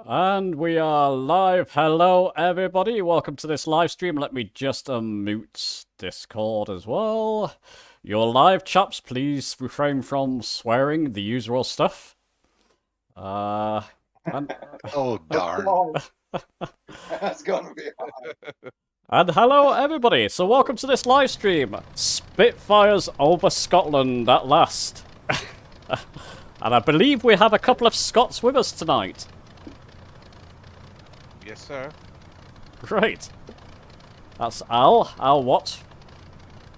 And we are live. Hello, everybody. Welcome to this live stream. Let me just unmute Discord as well. You're live, chaps. Please refrain from swearing, the usual stuff. Oh, darn. That's gonna be And hello, everybody. So welcome to this live stream. Spitfires over Scotland at last. And I believe we have a couple of Scots with us tonight. Yes, sir. Great. That's Al Watt.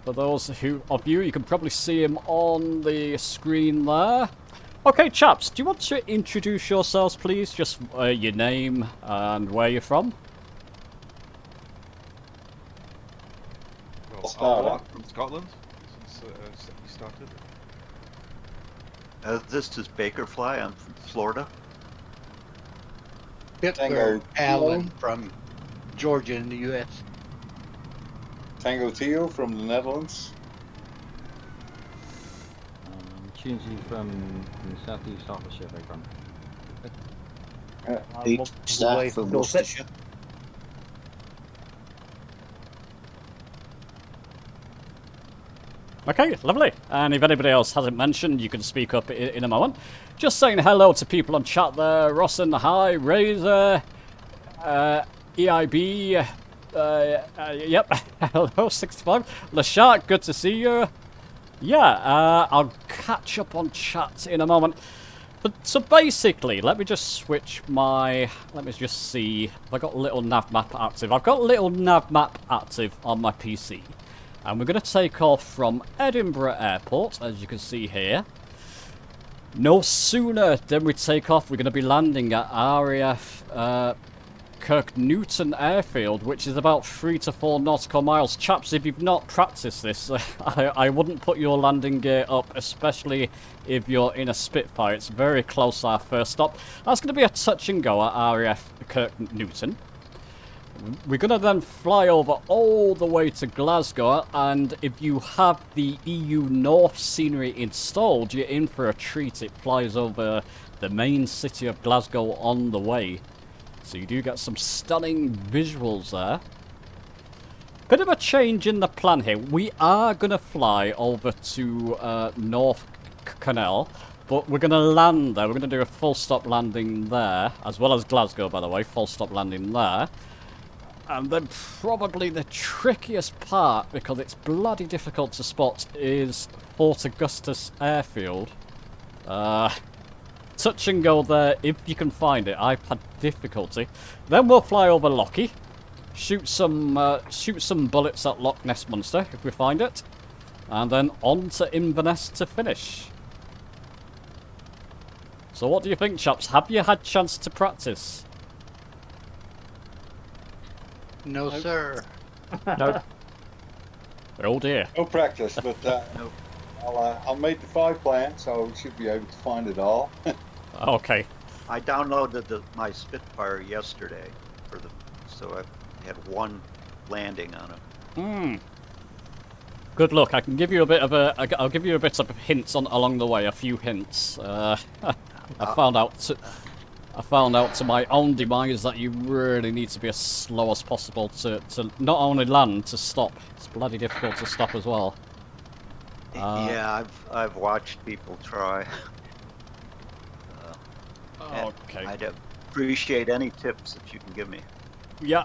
For those of you, you can probably see him on the screen there. Okay, chaps, do you want to introduce yourselves, please? Just your name and where you're from. Well, from Scotland, since we started. This is Bakerfly. I'm from Florida. Pittsburgh, Allen from Georgia in the U.S. Tango Tio from the Netherlands. Tunesy from Southeast Hertfordshire background. Pete Staff from Worcestershire. Okay, lovely. And if anybody else hasn't mentioned, you can speak up in a moment. Just saying hello to people on chat there. Rossin, hi. Razor, EIB, yep, hello, 65. LaShark, good to see you. Yeah, I'll catch up on chat in a moment. But, so basically, let me just switch my... Let me just see if I got little nav map active. I've got little nav map active on my PC. And we're going to take off from Edinburgh Airport, as you can see here. No sooner than we take off, we're going to be landing at RAF Kirknewton airfield, which is about 3 to 4 nautical miles. Chaps, if you've not practiced this, I wouldn't put your landing gear up, especially if you're in a Spitfire. It's very close to our first stop. That's going to be a touch and go at RAF Kirknewton. We're going to then fly over all the way to Glasgow, and if you have the EU North scenery installed, you're in for a treat. It flies over the main city of Glasgow on the way. So you do get some stunning visuals there. Bit of a change in the plan here. We are going to fly over to North Canal, but we're going to land there. We're going to do a full stop landing there, as well as Glasgow, by the way. Full stop landing there. And then probably the trickiest part, because it's bloody difficult to spot, is Fort Augustus Airfield. Touch and go there if you can find it. I've had difficulty. Then we'll fly over Lochie, shoot some bullets at Loch Ness Monster if we find it, and then on to Inverness to finish. So what do you think, chaps? Have you had chance to practice? No, sir. No. Oh dear. No practice, but Nope. I'll make the 5 plan, so we should be able to find it all. Okay. I downloaded my Spitfire yesterday so I had one landing on it. Good luck. I can give you a bit of I'll give you a bit of hints along the way. A few hints. I found out to my own demise that you really need to be as slow as possible to not only land, to stop. It's bloody difficult to stop as well. Yeah, I've watched people try. Okay. I'd appreciate any tips that you can give me. Yeah.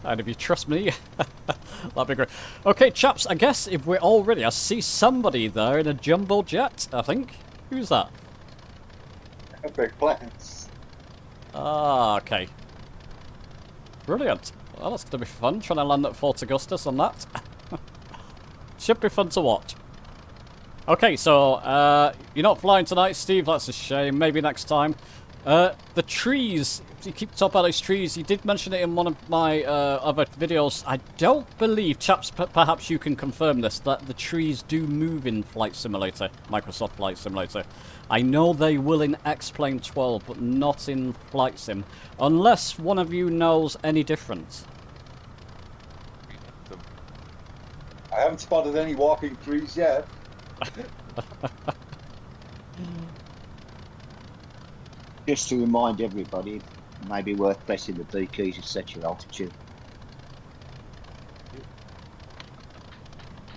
And if you trust me, that'd be great. Okay, chaps, I guess if we're all ready, I see somebody there in a jumbo jet, I think. Who's that? Epic plans. Ah, okay. Brilliant. Well, that's going to be fun, trying to land at Fort Augustus on that. Should be fun to watch. Okay, so, you're not flying tonight, Steve. That's a shame. Maybe next time. The trees. You keep talking about those trees. You did mention it in one of my other videos. I don't believe, chaps, perhaps you can confirm this, that the trees do move in Flight Simulator, Microsoft Flight Simulator. I know they will in X-Plane 12, but not in Flight Sim. Unless one of you knows any difference. I haven't spotted any walking trees yet. Just to remind everybody, it may be worth pressing the B keys to set your altitude.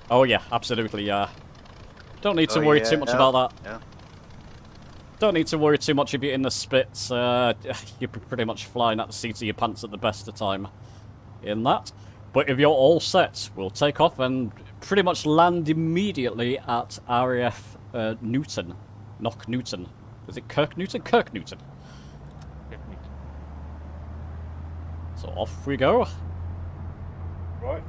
Oh yeah, absolutely, yeah. Don't need to worry too much about that. Yeah. Don't need to worry too much if you're in the Spits. You're pretty much flying at the seat of your pants at the best of time in that. But if you're all set, we'll take off and pretty much land immediately at RAF Newton. Knock Newton. Is it Kirknewton? Kirknewton. So off we go. Right.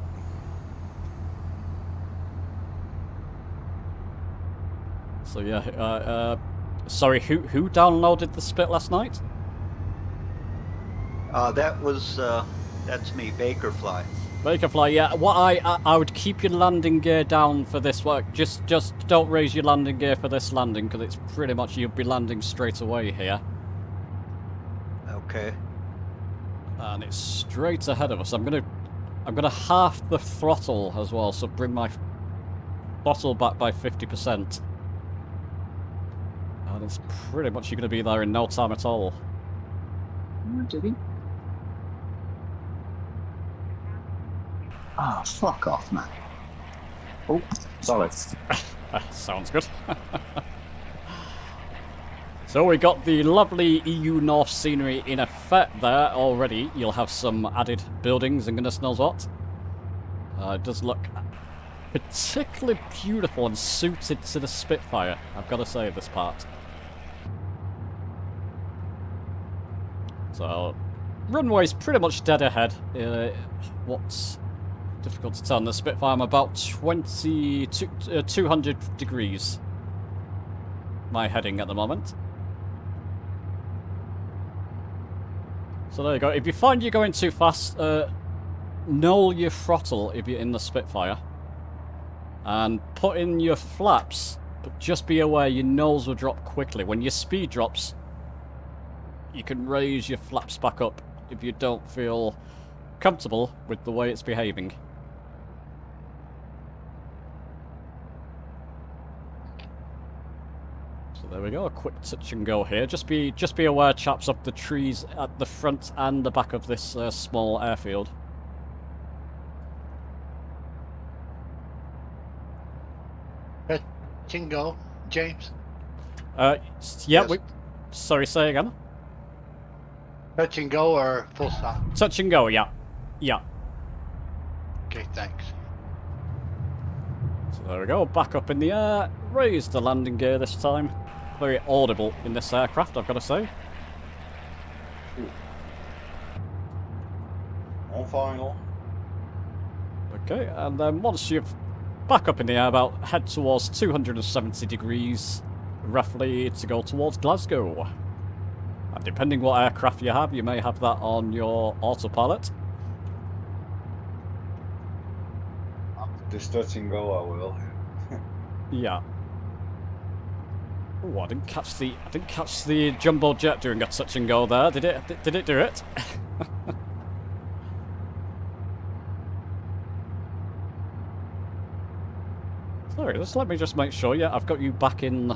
So yeah, sorry, who downloaded the Spit last night? That's me, Bakerfly. Bakerfly, yeah. What I would keep your landing gear down for this work. Just don't raise your landing gear for this landing, because it's pretty much you'll be landing straight away here. Okay. And it's straight ahead of us. I'm gonna half the throttle as well, so bring my throttle back by 50%. And it's pretty much you're gonna be there in no time at all. Did he? Ah, fuck off, man. Oh, sorry. Sounds good. So we got the lovely EU North scenery in effect there already. You'll have some added buildings and goodness knows what. It does look particularly beautiful and suited to the Spitfire, I've got to say, this part. So, runway's pretty much dead ahead. What's difficult to tell on the Spitfire? I'm about 200 degrees. My heading at the moment. So there you go. If you find you're going too fast, null your throttle if you're in the Spitfire. And put in your flaps, but just be aware your nose will drop quickly. When your speed drops, you can raise your flaps back up if you don't feel comfortable with the way it's behaving. So there we go, a quick touch and go here. Just be aware, chaps, of the trees at the front and the back of this small airfield. Touch and go, James. Yeah, Yes. sorry, say again. Touch and go or full stop? Touch and go, yeah. Yeah. Okay, thanks. So there we go, back up in the air. Raise the landing gear this time. Very audible in this aircraft, I've got to say. On final. Okay, and then once you've back up in the air, about head towards 270 degrees, roughly, to go towards Glasgow. And depending what aircraft you have, you may have that on your autopilot. Just touch and go, I will. Yeah. Oh, I didn't catch the jumbo jet doing a touch and go there. Did it do it? Sorry, let me just make sure. Yeah, I've got you back in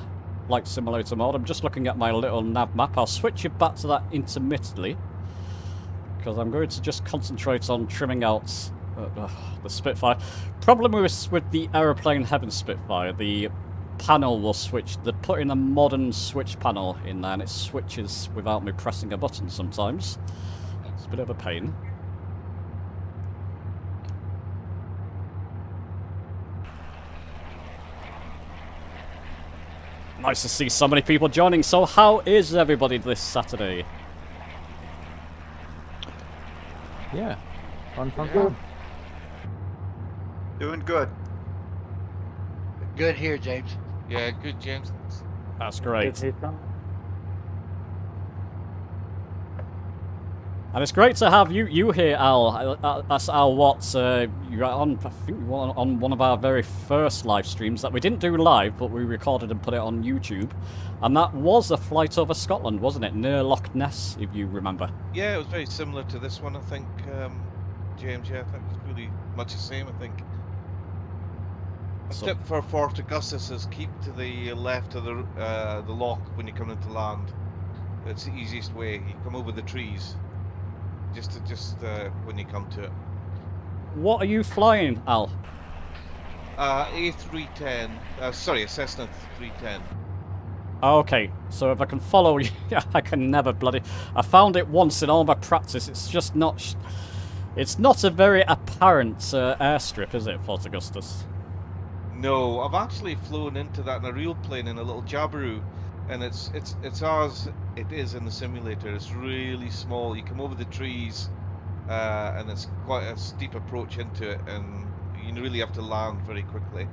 Flight Simulator mode. I'm just looking at my little nav map. I'll switch you back to that intermittently, because I'm going to just concentrate on trimming out the Spitfire. Problem with the Aeroplane Heaven Spitfire, the panel will switch. They put in a modern switch panel in there, and it switches without me pressing a button sometimes. It's a bit of a pain. Nice to see so many people joining. So how is everybody this Saturday? Yeah. Fun. Doing good. Good here, James. Yeah, good, James. That's great. And it's great to have you here, Al. That's Al Watts. You're on, I think you were on one of our very first live streams that we didn't do live, but we recorded and put it on YouTube. And that was a flight over Scotland, wasn't it? Near Loch Ness, if you remember. Yeah, it was very similar to this one, I think, James. Yeah, I think it was really much the same, I think. A So- tip for Fort Augustus is keep to the left of the loch when you come into land. It's the easiest way. You come over the trees. Just when you come to it. What are you flying, Al? A310. Sorry, a Cessna 310. Okay, so if I can follow you, I can never bloody... I found it once in all my practice. It's just not... It's not a very apparent airstrip, is it, Fort Augustus? No, I've actually flown into that in a real plane in a little Jabiru, and it's ours. It is in the simulator. It's really small. You come over the trees, and it's quite a steep approach into it, and you really have to land very quickly.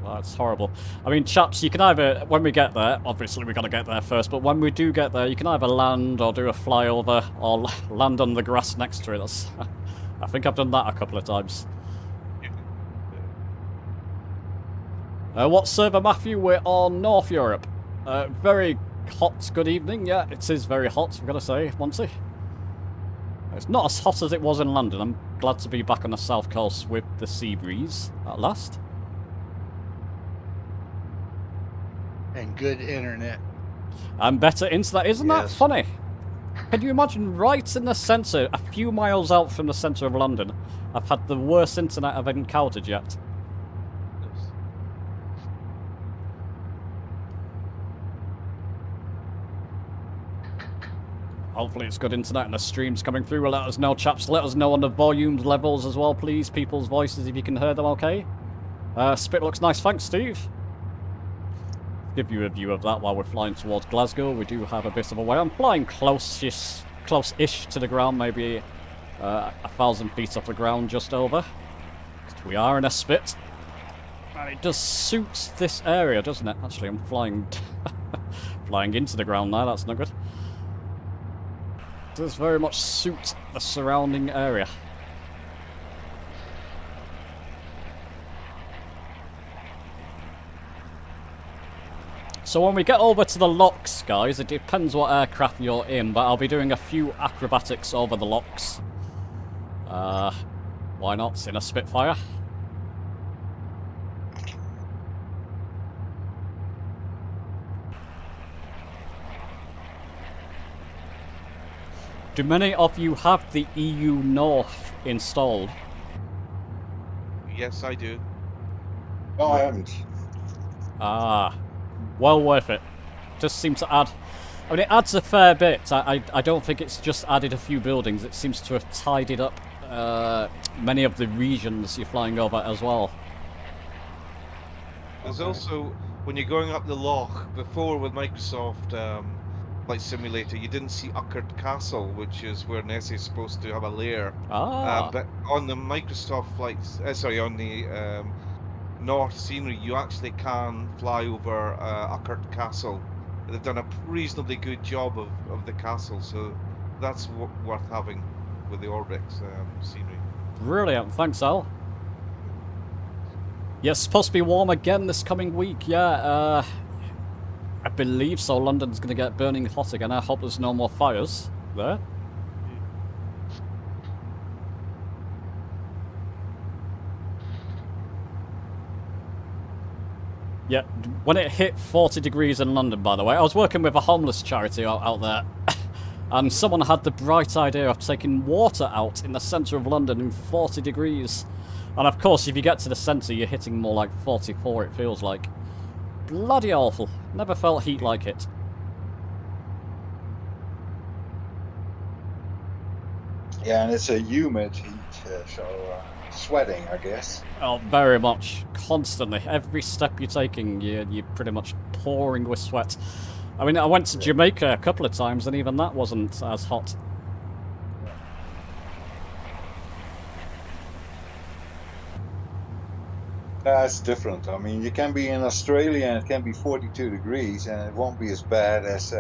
Well, that's horrible. I mean, chaps, you can either, when we get there, obviously we've got to get there first, but when we do get there, you can either land or do a flyover or land on the grass next to it. That's, I think I've done that a couple of times. What server, Matthew? We're on North Europe. Very hot, good evening. Yeah, it is very hot, I've got to say, Monty. It's not as hot as it was in London. I'm glad to be back on the south coast with the sea breeze at last. And good internet. And better internet. Isn't that Yes. funny? Can you imagine, right in the centre, a few miles out from the centre of London, I've had the worst internet I've encountered yet. Hopefully it's good internet and the stream's coming through. Will let us know, chaps. Let us know on the volume levels as well, please. People's voices, if you can hear them okay. Spit looks nice. Thanks, Steve. Give you a view of that while we're flying towards Glasgow. We do have a bit of a way. I'm flying close-ish to the ground, maybe 1,000 feet off the ground, just over. We are in a spit. And it does suit this area, doesn't it? Actually, I'm flying flying into the ground now. That's not good. does very much suit the surrounding area. So when we get over to the locks, guys, it depends what aircraft you're in, but I'll be doing a few acrobatics over the locks. Why not? In a Spitfire. Do many of you have the EU North installed? Yes, I do. No, I haven't. Ah, well worth it. Just seems to add... I mean, it adds a fair bit. I don't think it's just added a few buildings. It seems to have tidied up many of the regions you're flying over as well. There's also, when you're going up the loch, before with Microsoft Flight Simulator, you didn't see Uckert Castle, which is where Nessie is supposed to have a lair. Ah. But on the Microsoft flights, on the North scenery, you actually can fly over Uckert Castle. They've done a reasonably good job of the castle, so that's worth having with the Orbx scenery. Brilliant, thanks Al. Yes, supposed to be warm again this coming week, yeah. I believe so. London's going to get burning hot again. I hope there's no more fires there. Yeah, when it hit 40 degrees in London, by the way, I was working with a homeless charity out there, and someone had the bright idea of taking water out in the centre of London in 40 degrees. And of course, if you get to the centre, you're hitting more like 44, it feels like. Bloody awful. Never felt heat like it. Yeah, and it's a humid heat, so sweating, I guess. Oh, very much. Constantly. Every step you're taking, you're pretty much pouring with sweat. I mean, I went to Jamaica a couple of times, and even that wasn't as hot. It's different. I mean, you can be in Australia and it can be 42 degrees, and it won't be as bad as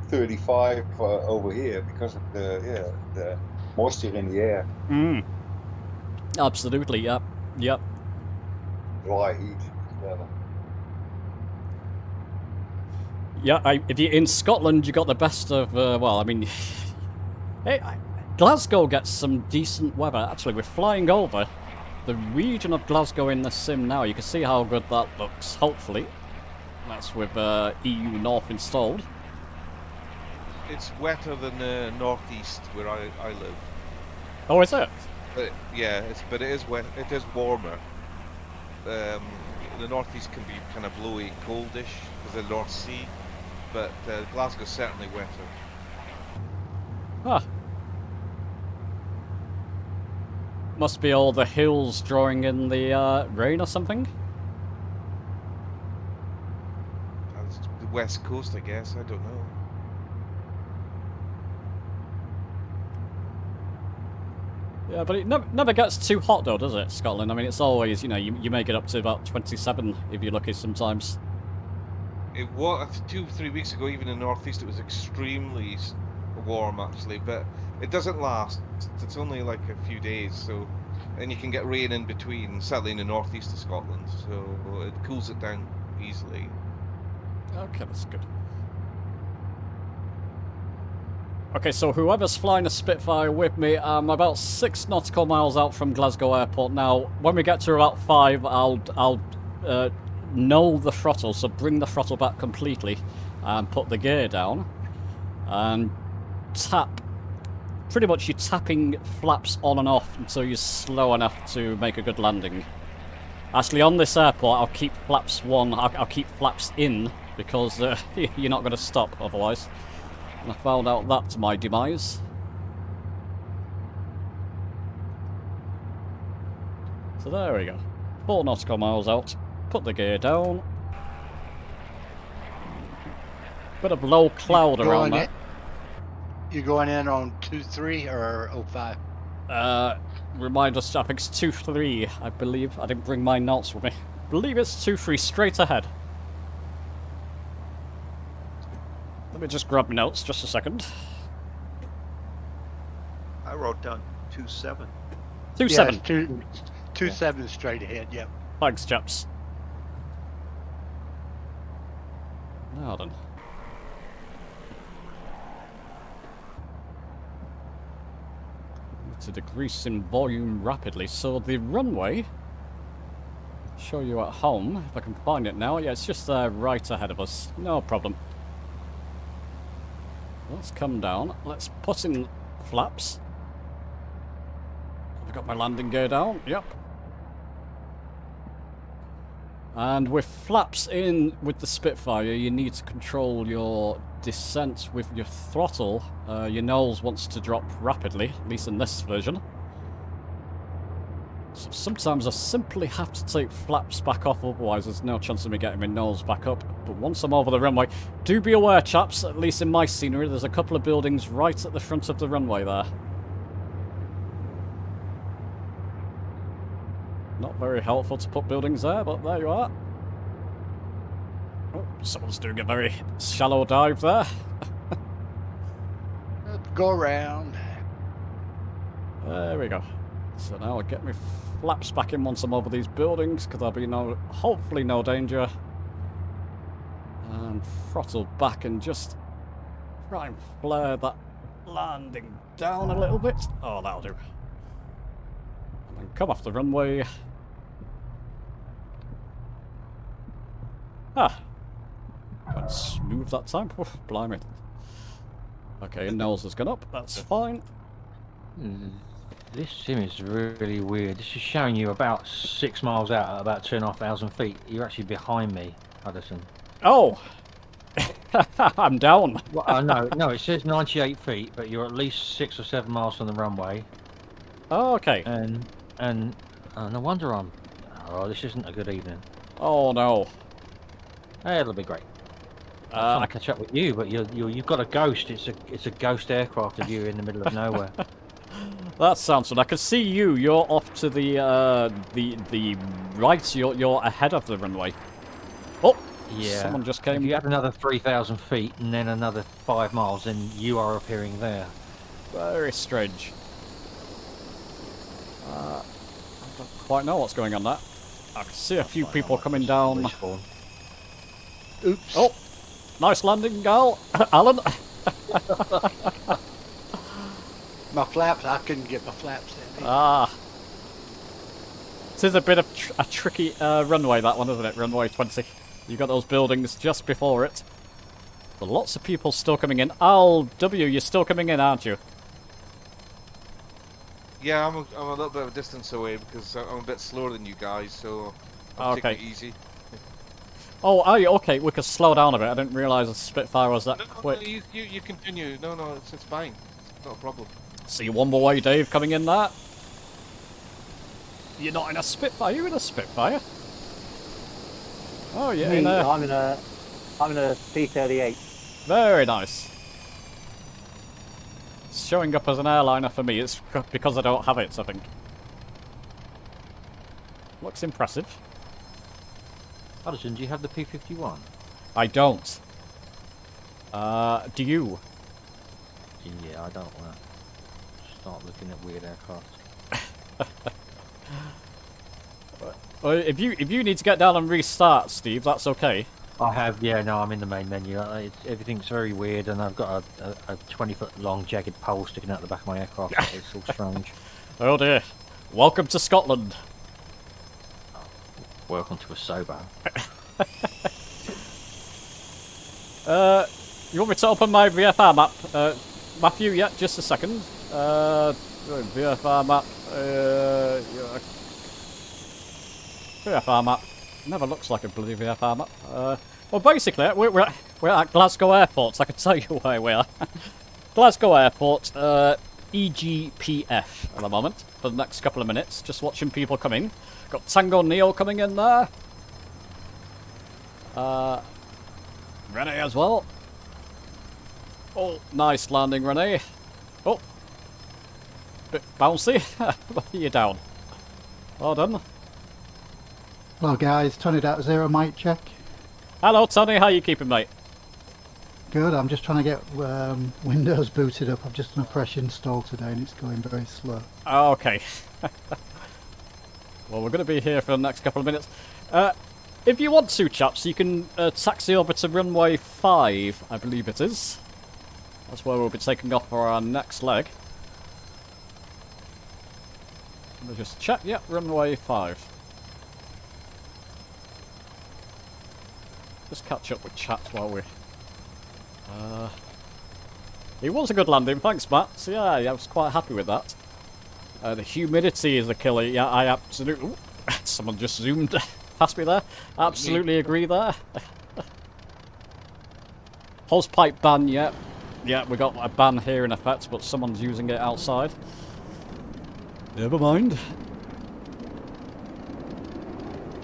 35 over here because of the moisture in the air. Absolutely. Yep. Dry heat. Yeah, if you're in Scotland, you got the best of. Well, I mean, Glasgow gets some decent weather. Actually, we're flying over the region of Glasgow in the sim now. You can see how good that looks, hopefully. That's with EU North installed. It's wetter than the northeast where I live. Oh, is it? But, yeah, but it is wet. It is warmer. The northeast can be kind of blowy, coldish because of the North Sea, but Glasgow's certainly wetter. Ah. Must be all the hills drawing in the rain or something? That's the west coast, I guess. I don't know. Yeah, but it never gets too hot though, does it, Scotland? I mean, it's always, you know, you make it up to about 27 if you're lucky sometimes. It was 2-3 weeks ago, even in the northeast, it was extremely warm actually, but it doesn't last. It's only like a few days, so, and you can get rain in between, certainly in the northeast of Scotland, so it cools it down easily. Okay, that's good. Okay, so whoever's flying a Spitfire with me, I'm about 6 nautical miles out from Glasgow Airport now. When we get to about 5, I'll null the throttle, so bring the throttle back completely and put the gear down and tap. Pretty much you're tapping flaps on and off until you're slow enough to make a good landing. Actually, on this airport, I'll keep flaps I'll keep flaps in because you're not going to stop otherwise. And I found out that to my demise. So there we go. 4 nautical miles out. Put the gear down. Bit of low cloud around that. You going in on 2-3 or 05? Remind us, I think it's 2-3, I believe. I didn't bring my notes with me. I believe it's 2-3, straight ahead. Let me just grab my notes, just a second. I wrote down 27. 27. Yeah, 27 straight ahead. Yep. Thanks, chaps. Now then. To decrease in volume rapidly. So the runway, show you at home if I can find it now. Yeah, it's just right ahead of us. No problem. Let's come down. Let's put in flaps. Have I got my landing gear down? Yep. And with flaps in with the Spitfire, you need to control your descent with your throttle. Your nose wants to drop rapidly, at least in this version. So sometimes I simply have to take flaps back off, otherwise there's no chance of me getting my nose back up. But once I'm over the runway, do be aware, chaps, at least in my scenery, there's a couple of buildings right at the front of the runway there. Not very helpful to put buildings there, but there you are. Oh, someone's doing a very shallow dive there. Go around. There we go. So now I'll get my flaps back in once I'm over these buildings, because there'll be hopefully no danger. And throttle back and just try and flare that landing down a little bit. Oh, that'll do. And then come off the runway. Ah. Went smooth that time. Oof, blimey. Okay, nose has gone up. That's fine. This sim is really weird. This is showing you about 6 miles out at about 2,500 feet. You're actually behind me, Hudson. Oh! I'm down. Well, no, it says 98 feet, but you're at least 6 or 7 miles from the runway. Oh, okay. And no wonder I'm... Oh, this isn't a good evening. Oh, no. It'll be great. I'm trying to catch up with you, but you've got a ghost. It's a ghost aircraft of you in the middle of nowhere. That sounds good. I can see you. You're off to the right. You're ahead of the runway. Oh, yeah. Someone just came. If you add another 3,000 feet and then another 5 miles, then you are appearing there. Very strange. I don't quite know what's going on there. I can see a few people coming down. Oops. Oh, nice landing, Alan. My flaps, I couldn't get my flaps in. Ah. This is a bit of a tricky runway, that one, isn't it? Runway 20. You got those buildings just before it. But lots of people still coming in. Al W, you're still coming in, aren't you? Yeah, I'm a little bit of a distance away because I'm a bit slower than you guys, so I'm taking it easy. Oh, are you? Okay, we could slow down a bit. I didn't realise the Spitfire was that quick. No, you continue. No, it's fine. It's not a problem. See one more way, Dave, coming in there. You're not in a Spitfire. You're in a Spitfire. Oh, yeah. I'm in a C-38. Very nice. It's showing up as an airliner for me. It's because I don't have it, I think. Looks impressive. Hudson, do you have the P-51? I don't. Do you? Yeah, I don't want to start looking at weird aircraft. Well, if you need to get down and restart, Steve, that's okay. I have, yeah, no, I'm in the main menu. Everything's very weird, and I've got a 20-foot long jagged pole sticking out the back of my aircraft. It's all strange. Oh dear. Welcome to Scotland. Welcome to a sober. You want me to open my VFR map? Matthew, yeah, just a second. VFR map. VFR map. Never looks like a bloody VFR map. Well, basically, we're at Glasgow Airport, so I can tell you where we are. Glasgow Airport, EGPF at the moment, for the next couple of minutes. Just watching people come in. Got Tango Neo coming in there. Renee as well. Oh, nice landing, Renee. Oh. Bit bouncy. You're down. Well done. Well guys, turn it out 0 mic check. Hello Tony, how you keeping, mate? Good. I'm just trying to get Windows booted up. I've just done a fresh install today and it's going very slow. Oh, okay. Well, we're going to be here for the next couple of minutes. If you want to, chaps, you can taxi over to runway 5, I believe it is. That's where we'll be taking off for our next leg. Let me just check. Yep, runway 5. Just catch up with chat while we... It was a good landing, thanks, Matt. So yeah, I was quite happy with that. The humidity is a killer. Yeah, I absolutely... Ooh, someone just zoomed past me there. Absolutely agree there. Hosepipe ban, yeah. Yeah, we got a ban here in effect, but someone's using it outside. Never mind.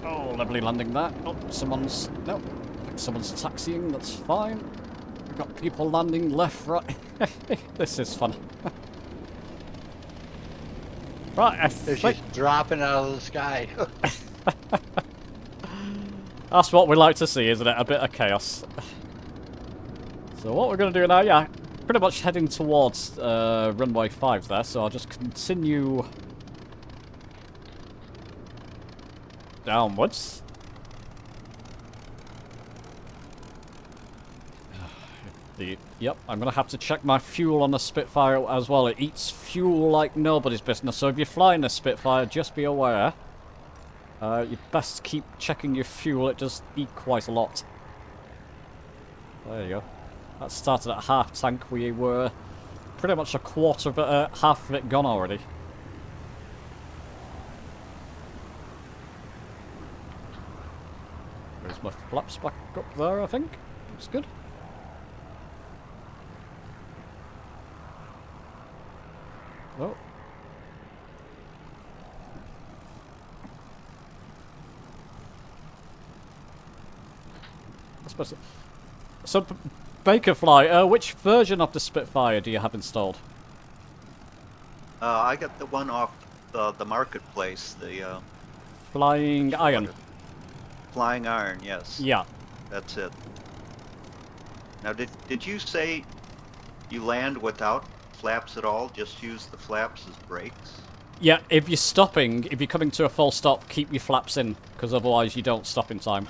Oh, lovely landing there. Oh, someone's... No, I think someone's taxiing, that's fine. We've got people landing left, right. This is fun. Right, It's just dropping out of the sky. That's what we like to see, isn't it? A bit of chaos. So what we're going to do now, yeah, pretty much heading towards runway 5 there, so I'll just continue downwards. Yep, I'm going to have to check my fuel on the Spitfire as well. It eats fuel like nobody's business, so if you're flying a Spitfire, just be aware. You'd best keep checking your fuel, it does eat quite a lot. There you go. That started at half tank, we were pretty much a quarter of it, half of it gone already. There's my flaps back up there, I think. Looks good. Oh. I suppose so, Bakerfly, which version of the Spitfire do you have installed? I got the one off the marketplace, the Flying Iron. Flying Iron, yes. Yeah. That's it. Now, did you say you land without flaps at all? Just use the flaps as brakes? Yeah, if you're stopping, if you're coming to a full stop, keep your flaps in, because otherwise you don't stop in time.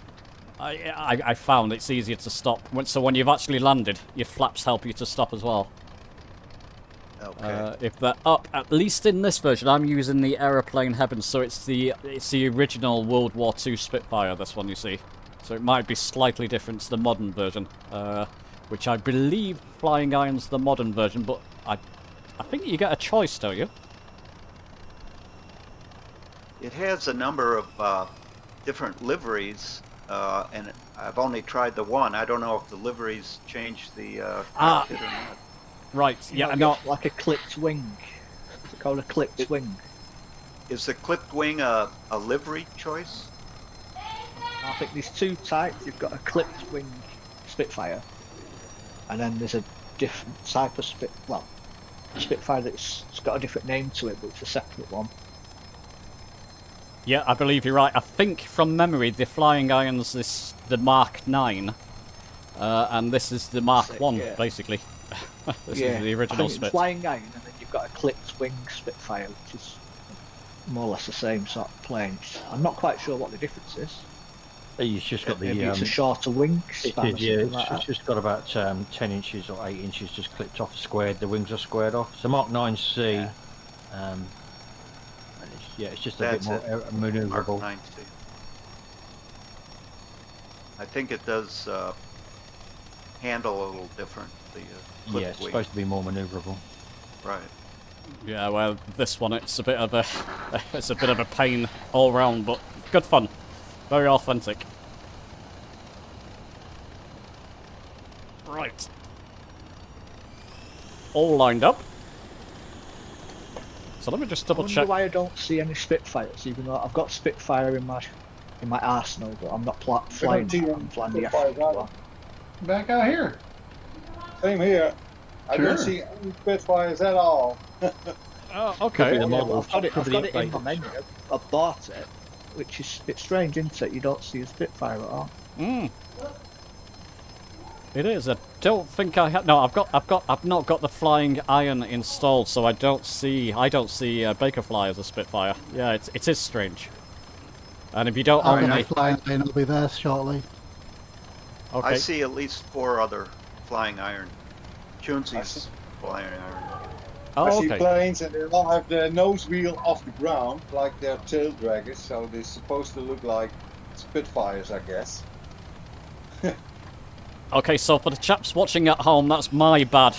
I found it's easier to stop. So when you've actually landed, your flaps help you to stop as well. Okay. If they're up, at least in this version, I'm using the Aeroplane Heavens, so it's the original World War II Spitfire, this one you see. So it might be slightly different to the modern version, which I believe Flying Iron's the modern version, but I think you get a choice, don't you? It has a number of different liveries, and I've only tried the one. I don't know if the liveries change the cockpit or not. Right, yeah, no. Like a clipped wing. It's called a clipped wing. Is the clipped wing a livery choice? I think there's two types. You've got a clipped wing Spitfire, and then there's a different type of Spitfire that's got a different name to it, but it's a separate one. Yeah, I believe you're right. I think from memory, the Flying Iron's the Mark 9, and this is the Mark 1, yeah. basically. This is the original Spit. Flying Iron, and then you've got a clipped wing Spitfire, which is more or less the same sort of plane. I'm not quite sure what the difference is. It's just got Maybe it's a shorter wing span or something like it's just got about 10 inches or 8 inches just clipped off, squared. The wings are squared off. So Mark 9C, and it's just a bit more manoeuvrable. Mark 9C. I think it does handle a little different. The it's supposed to be more manoeuvrable. Right. Yeah, well, this one it's a bit of a pain all round, but good fun, very authentic. Right, all lined up. So let me just double check. Why I don't see any Spitfires, even though I've got Spitfire in my arsenal, but I'm not flying. I'm flying the F21. Back out here. Same here. I don't see any Spitfires at all. Okay. I've got it in my menu. I bought it, which is a bit strange, isn't it? You don't see a Spitfire at all. It is. I don't think I have. No, I've not got the flying iron installed, so I don't see Bakerfly as a Spitfire. Yeah, it is strange. And if you don't own The any, flying iron will be there shortly. okay. I see at least 4 other flying iron. Chunsi's flying iron. Oh, I see okay. planes and they all have the nose wheel off the ground, like they're tail draggers, so they're supposed to look like Spitfires, I guess. Okay, so for the chaps watching at home, that's my bad.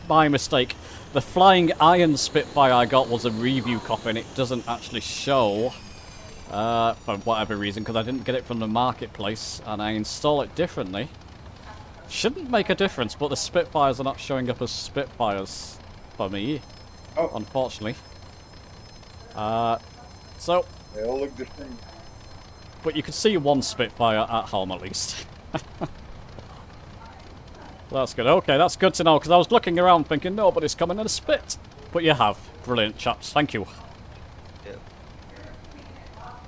My mistake. The flying iron Spitfire I got was a review copy, and it doesn't actually show, for whatever reason, because I didn't get it from the marketplace, and I install it differently. Shouldn't make a difference, but the Spitfires are not showing up as Spitfires for me, unfortunately. So, They all look the same. but you can see one Spitfire at home at least. That's good. Okay, that's good to know, because I was looking around thinking nobody's coming in a Spit. But you have. Brilliant, chaps. Thank you. Yeah.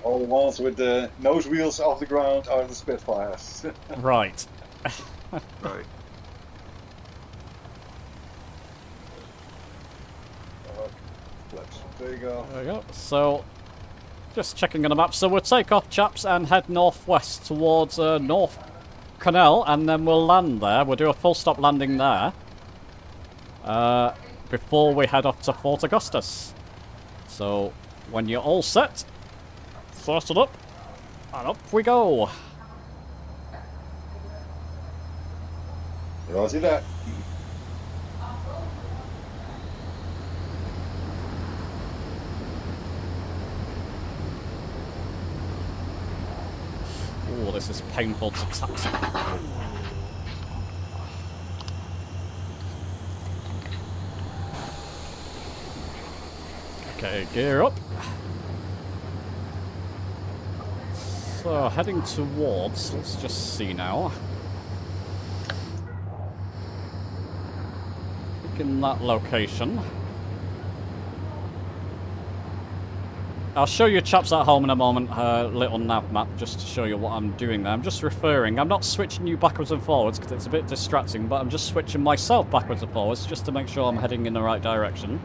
All the ones with the nose wheels off the ground are the Spitfires. Right. Right. There you go. There we go. So, just checking on the map. So we'll take off, chaps, and head northwest towards North Canal, and then we'll land there. We'll do a full stop landing there before we head off to Fort Augustus. So, when you're all set, start it up, and up we go. Roger that. Oh, this is painful to taxi. Okay, gear up. So, heading towards, let's just see now. In that location. I'll show you chaps at home in a moment, little nav map, just to show you what I'm doing there. I'm just referring, I'm not switching you backwards and forwards because it's a bit distracting, but I'm just switching myself backwards and forwards just to make sure I'm heading in the right direction.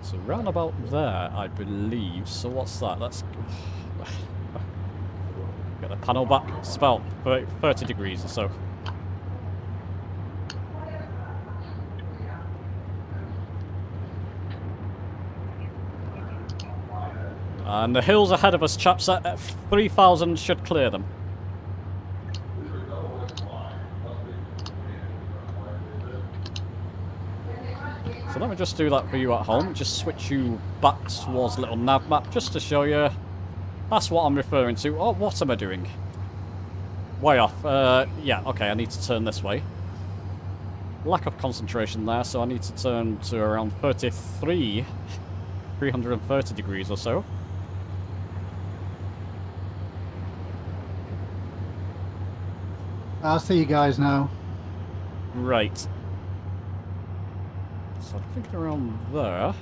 So round about there, I believe. So what's that? Let's get the panel back. It's about 30 degrees or so. And the hills ahead of us, chaps, at 3,000 should clear them. So let me just do that for you at home. Just switch you back towards little nav map, just to show you. That's what I'm referring to. Oh, what am I doing? Way off. Yeah, okay, I need to turn this way. Lack of concentration there, so I need to turn to around 330 degrees or so. I'll see you guys now. Right. So I'm thinking around there.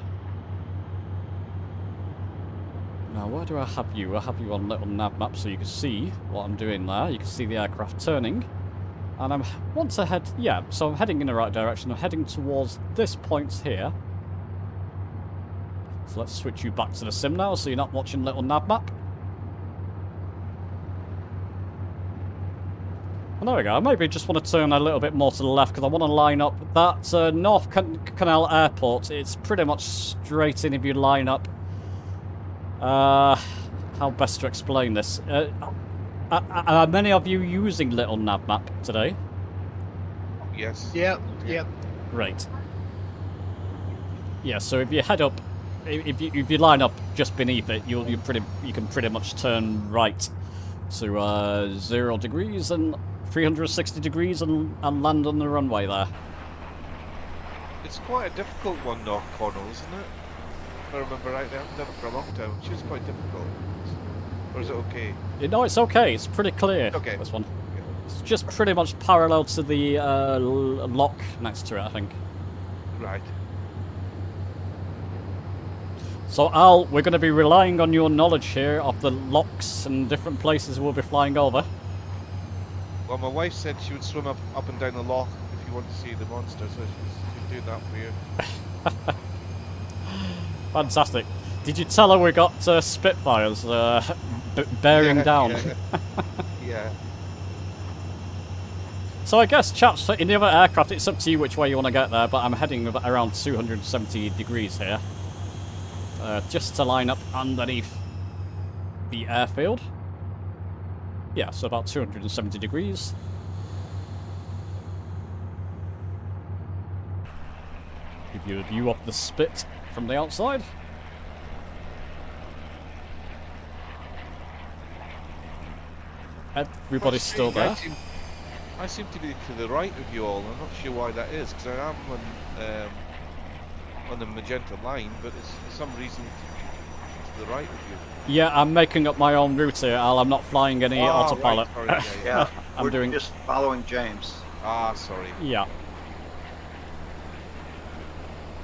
Now, where do I have you? I have you on little nav map so you can see what I'm doing there. You can see the aircraft turning. And I want to head... Yeah, so I'm heading in the right direction. I'm heading towards this point here. So let's switch you back to the sim now so you're not watching little nav map. And there we go. I maybe just want to turn a little bit more to the left because I want to line up that North Canal Airport. It's pretty much straight in if you line up. How best to explain this? Are many of you using little nav map today? Yes. Yep, yep. Great. Yeah, so if you head up, if you line up just beneath it, you can pretty much turn right to 0 degrees and 360 degrees and land on the runway there. It's quite a difficult one, North Cornwall, isn't it? If I remember rightly, I haven't done it for a long time. She's quite difficult. Or is it okay? No, it's okay. It's pretty clear, Okay. this one. It's just pretty much parallel to the lock next to it, I think. Right. So Al, we're going to be relying on your knowledge here of the locks and different places we'll be flying over. Well, my wife said she would swim up and down the loch if you want to see the monster, so she'd do that for you. Fantastic. Did you tell her we got Spitfires bearing down? Yeah. Yeah. So I guess, chaps, in the other aircraft, it's up to you which way you want to get there, but I'm heading around 270 degrees here. Just to line up underneath the airfield. Yeah, so about 270 degrees. Give you a view of the Spit from the outside. Everybody's still there. I seem to be to the right of you all. I'm not sure why that is, because I am on the magenta line, but it's for some reason to the right of you. Yeah, I'm making up my own route here, Al. I'm not flying any autopilot. Right. Sorry, yeah. We're doing just following James. Ah, sorry. Yeah.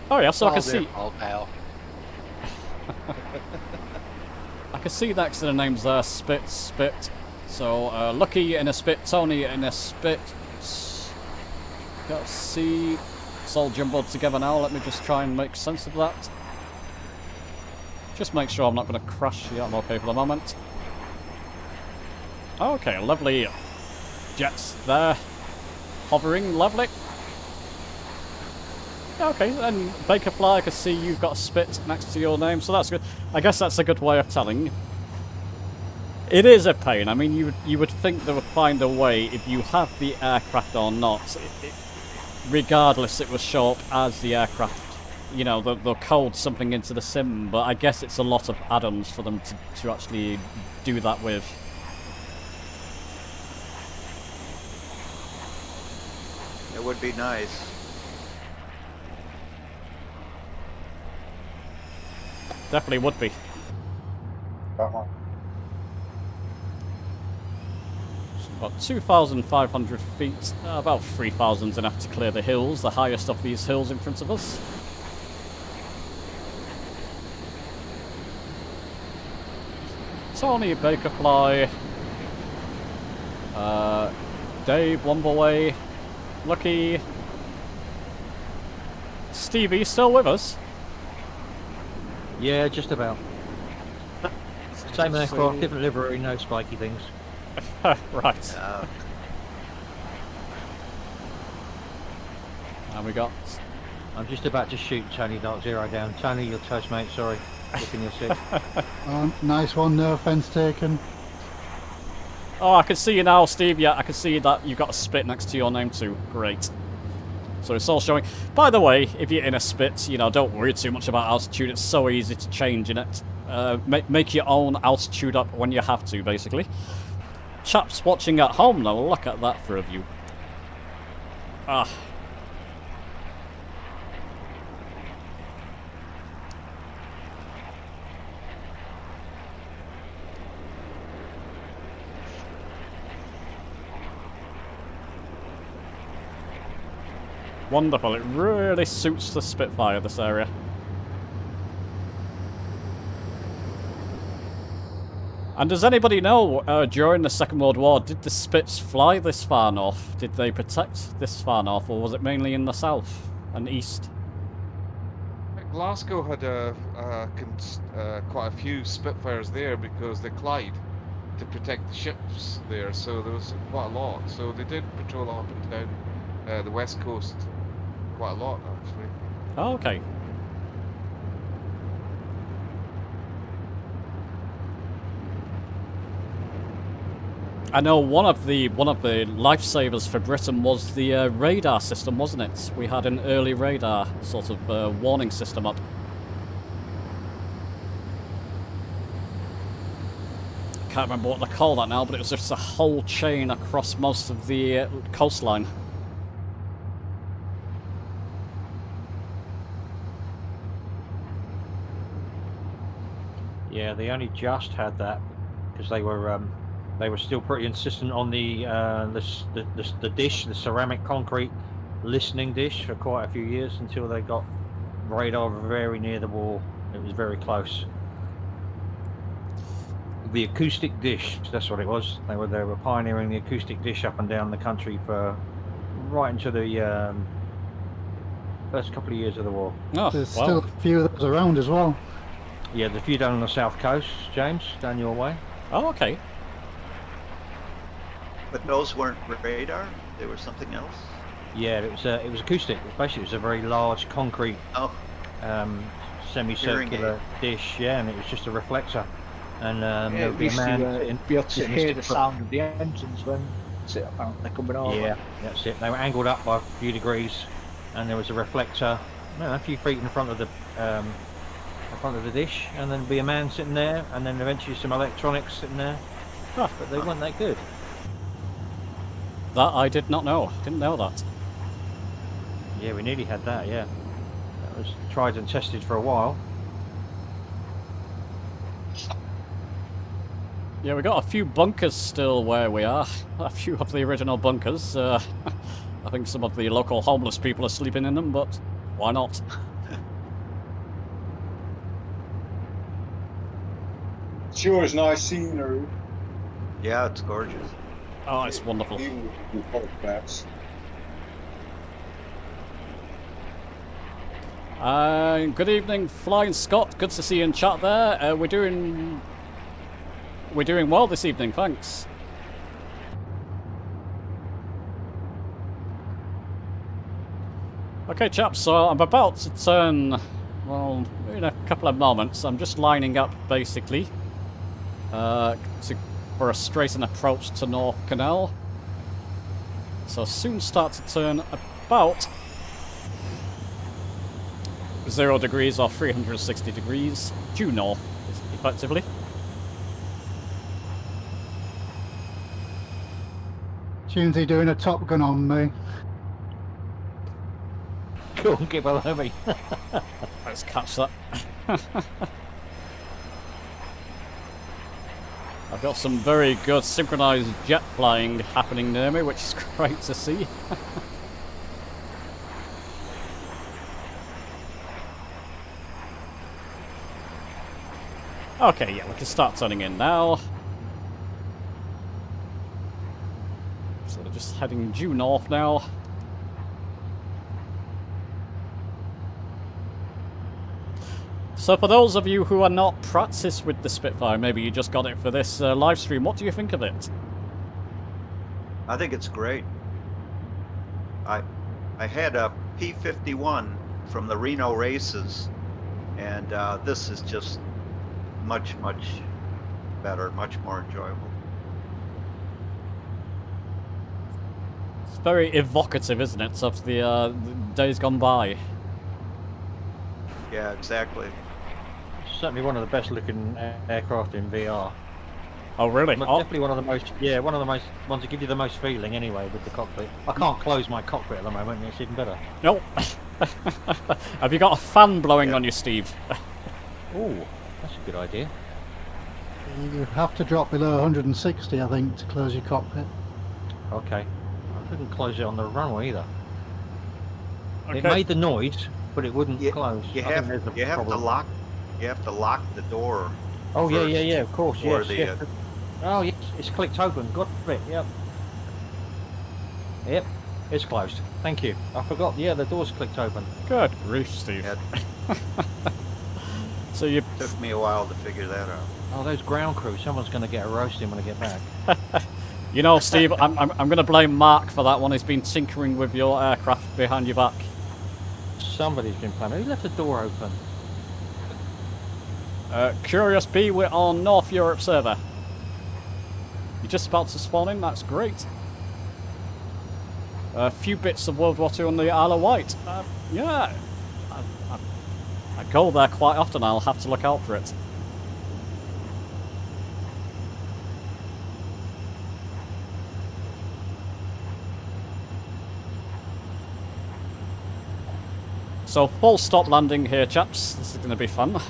Oh yeah, so I can see. Pal. I can see next to the names there, Spit. So Lucky in a Spit, Tony in a Spit. Let's see. It's all jumbled together now. Let me just try and make sense of that. Just make sure I'm not going to crash. Yeah, I'm okay for the moment. Okay, lovely jets there. Hovering, lovely. Okay, and Bakerfly, I can see you've got a Spit next to your name, so that's good. I guess that's a good way of telling. It is a pain. I mean, you would think they would find a way if you have the aircraft or not. Regardless, it will show up as the aircraft. You know, they'll code something into the sim, but I guess it's a lot of add-ons for them to actually do that with. It would be nice. Definitely would be. About 2,500 feet, about 3,000's enough to clear the hills, the highest of these hills in front of us. Tony, Bakerfly, Dave, Wombleway, Lucky, Stevie, still with us? Yeah, just about. Same aircraft, different livery, no spiky things. Right. And we got... I'm just about to shoot Tony Dark Zero down. Tony, your toast, mate, sorry. Looking your sick. Nice one, no offence taken. Oh, I can see you now, Steve. Yeah, I can see that you've got a Spit next to your name too. Great. So it's all showing. By the way, if you're in a Spit, you know, don't worry too much about altitude. It's so easy to change in it. Make your own altitude up when you have to, basically. Chaps watching at home, though, look at that for a view. Ah. Wonderful, it really suits the Spitfire, this area. And does anybody know, during the Second World War, did the Spits fly this far north? Did they protect this far north, or was it mainly in the south and east? Glasgow had quite a few Spitfires there because they collide to protect the ships there, so there was quite a lot. So they did patrol up and down the west coast quite a lot, actually. Oh, okay. I know one of the lifesavers for Britain was the radar system, wasn't it? We had an early radar sort of warning system up. Can't remember what they call that now, but it was just a whole chain across most of the coastline. Yeah, they only just had that because they were still pretty insistent on the dish, the ceramic concrete listening dish for quite a few years until they got radar very near the wall It was very close. The acoustic dish, that's what it was. They were pioneering the acoustic dish up and down the country for right into the first couple of years of the war. Oh, There's still a few of those around as well. Yeah, there's a few down on the south coast, James, down your way. Oh, okay. But those weren't radar. They were something else. Yeah, it was acoustic. It was a very large concrete semicircular dish. Yeah, and it was just a reflector. And there would be a man be able to hear the sound of the engines when they're coming over. Yeah, that's it. They were angled up by a few degrees, and there was a reflector, a few feet in front of the dish, and then there'd be a man sitting there, and then eventually some electronics sitting there. But they weren't that good. That I did not know. Didn't know that. Yeah, we nearly had that. Yeah, that was tried and tested for a while. Yeah, we got a few bunkers still where we are. A few of the original bunkers. I think some of the local homeless people are sleeping in them, but why not? Sure is nice scenery. Yeah, it's gorgeous. Oh, it's wonderful. Even with the maps. Good evening, Flying Scott. Good to see you in chat there. We're doing well this evening, thanks. Okay, chaps, so I'm about to turn, well, in a couple of moments. I'm just lining up, basically, for a straighten approach to North Canal. So soon start to turn about 0 degrees or 360 degrees due north, effectively. Tunesy doing a Top Gun on me. Go on, get below me. Let's catch that. I've got some very good synchronized jet flying happening near me, which is great to see. Okay, yeah, we can start turning in now. So they're just heading due north now. So for those of you who are not practiced with the Spitfire, maybe you just got it for this live stream, what do you think of it? I think it's great. I had a P51 from the Reno races, and this is just much better, much more enjoyable. It's very evocative, isn't it, of the days gone by? Yeah, exactly. Certainly one of the best looking aircraft in VR. Oh, really? But definitely one of the most, one of the most ones that give you the most feeling anyway with the cockpit. I can't close my cockpit at the moment, it's even better. Nope. Have you got a fan blowing on you, Steve? Oh, that's a good idea. You have to drop below 160, I think, to close your cockpit. Okay. I couldn't close it on the runway either. Okay. It made the noise, but it wouldn't close. You have to lock the door. Oh yeah, of course, yes. Yeah. Oh yes, it's clicked open. Got it. Yep, it's closed. Thank you. I forgot. Yeah, the door's clicked open. Good grief, Steve. So you took me a while to figure that out. Oh, those ground crew. Someone's going to get a roasting when I get back. You know, Steve, I'm going to blame Mark for that one. He's been tinkering with your aircraft behind your back. Somebody's been playing. Who left the door open? Curious B, we're on North Europe server. You're just about to spawn in, that's great. A few bits of World War II on the Isle of Wight. Yeah, I go there quite often, I'll have to look out for it. So full stop landing here, chaps. This is going to be fun.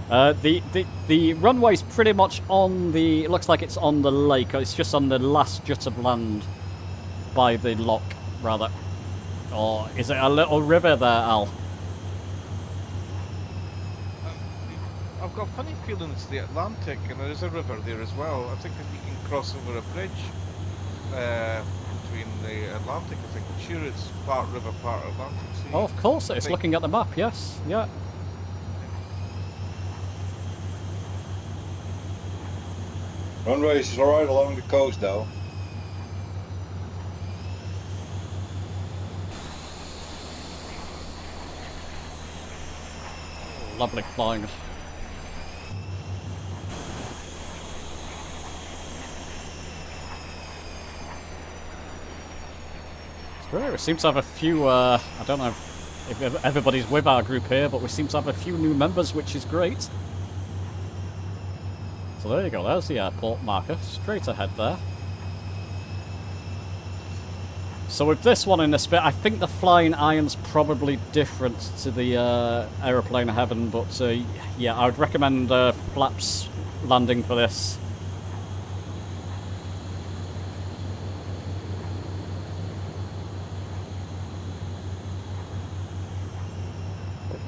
The runway's pretty much on the. It looks like it's on the lake. It's just on the last jut of land by the lock, rather. Or is it a little river there, Al? I've got a funny feeling it's the Atlantic, and there is a river there as well. I think that you can cross over a bridge between the Atlantic. I think. I'm sure it's part river, part Atlantic Sea. Oh, of course it is. Looking at the map, yes. Yeah. Runway is right along the coast, though. Lovely flying. It's great. We seem to have a few, I don't know if everybody's with our group here, but we seem to have a few new members, which is great. So there you go, there's the airport marker, straight ahead there. So with this one in the Spit, I think the flying iron's probably different to the aeroplane heaven, but yeah, I would recommend flaps landing for this.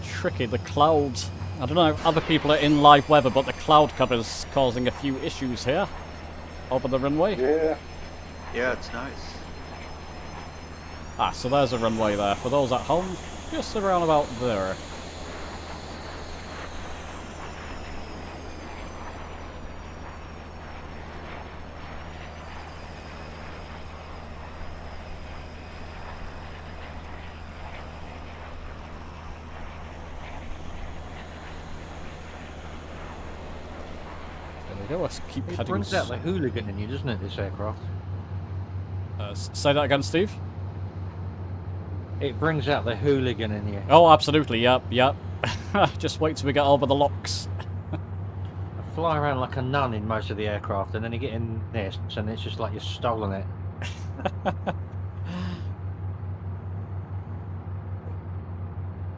Tricky, the clouds. I don't know if other people are in live weather, but the cloud cover's causing a few issues here over the runway. Yeah. Yeah, it's nice. Ah, so there's a runway there. For those at home, just around about there. Let's keep heading. It brings out the hooligan in you, doesn't it, this aircraft? Say that again, Steve? It brings out the hooligan in you. Oh, absolutely, yep, yep. Just wait till we get over the locks. I fly around like a nun in most of the aircraft, and then you get in this, and it's just like you've stolen it.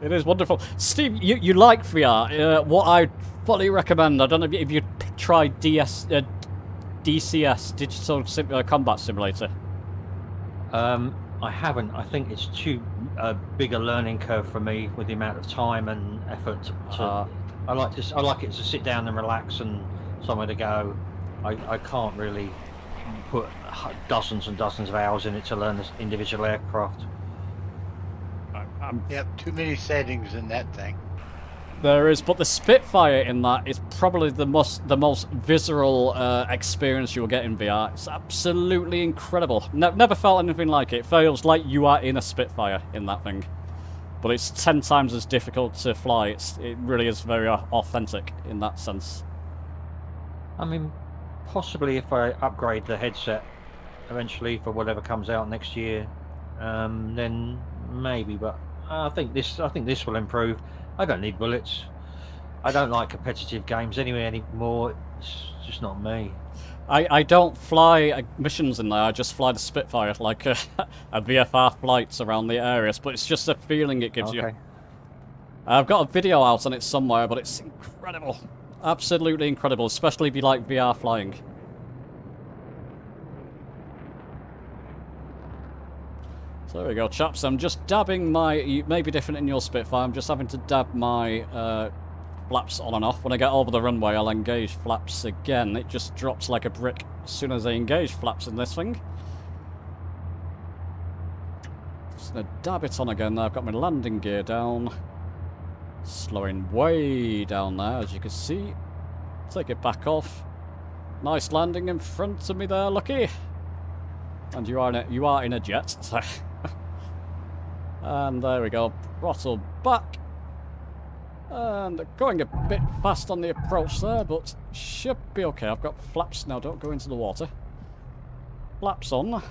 It is wonderful. Steve, you like VR. What I fully recommend, I don't know if you tried DCS, Digital Combat Simulator. I haven't. I think it's too big a learning curve for me with the amount of time and effort. I like it to sit down and relax and somewhere to go. I can't really put dozens and dozens of hours in it to learn this individual aircraft. Yep, too many settings in that thing. There is, but the Spitfire in that is probably the most visceral experience you'll get in VR. It's absolutely incredible. Never felt anything like it. It feels like you are in a Spitfire in that thing. But it's 10 times as difficult to fly. It really is very authentic in that sense. I mean, possibly if I upgrade the headset eventually for whatever comes out next year, then maybe. But I think this will improve. I don't need bullets. I don't like competitive games anymore. It's just not me. I don't fly missions in there. I just fly the Spitfire like a VFR flights around the areas. But it's just a feeling it gives you. I've got a video out on it somewhere, but it's incredible. Absolutely incredible, especially if you like VR flying. So there we go, chaps. I'm just dabbing my... It may be different in your Spitfire. I'm just having to dab my flaps on and off. When I get over the runway, I'll engage flaps again. It just drops like a brick as soon as I engage flaps in this thing. Just going to dab it on again. I've got my landing gear down. Slowing way down there, as you can see. Take it back off. Nice landing in front of me there, Lucky. And you are in a jet. So. And there we go. Throttle back. And going a bit fast on the approach there, but should be okay. I've got flaps now. Don't go into the water. Flaps on.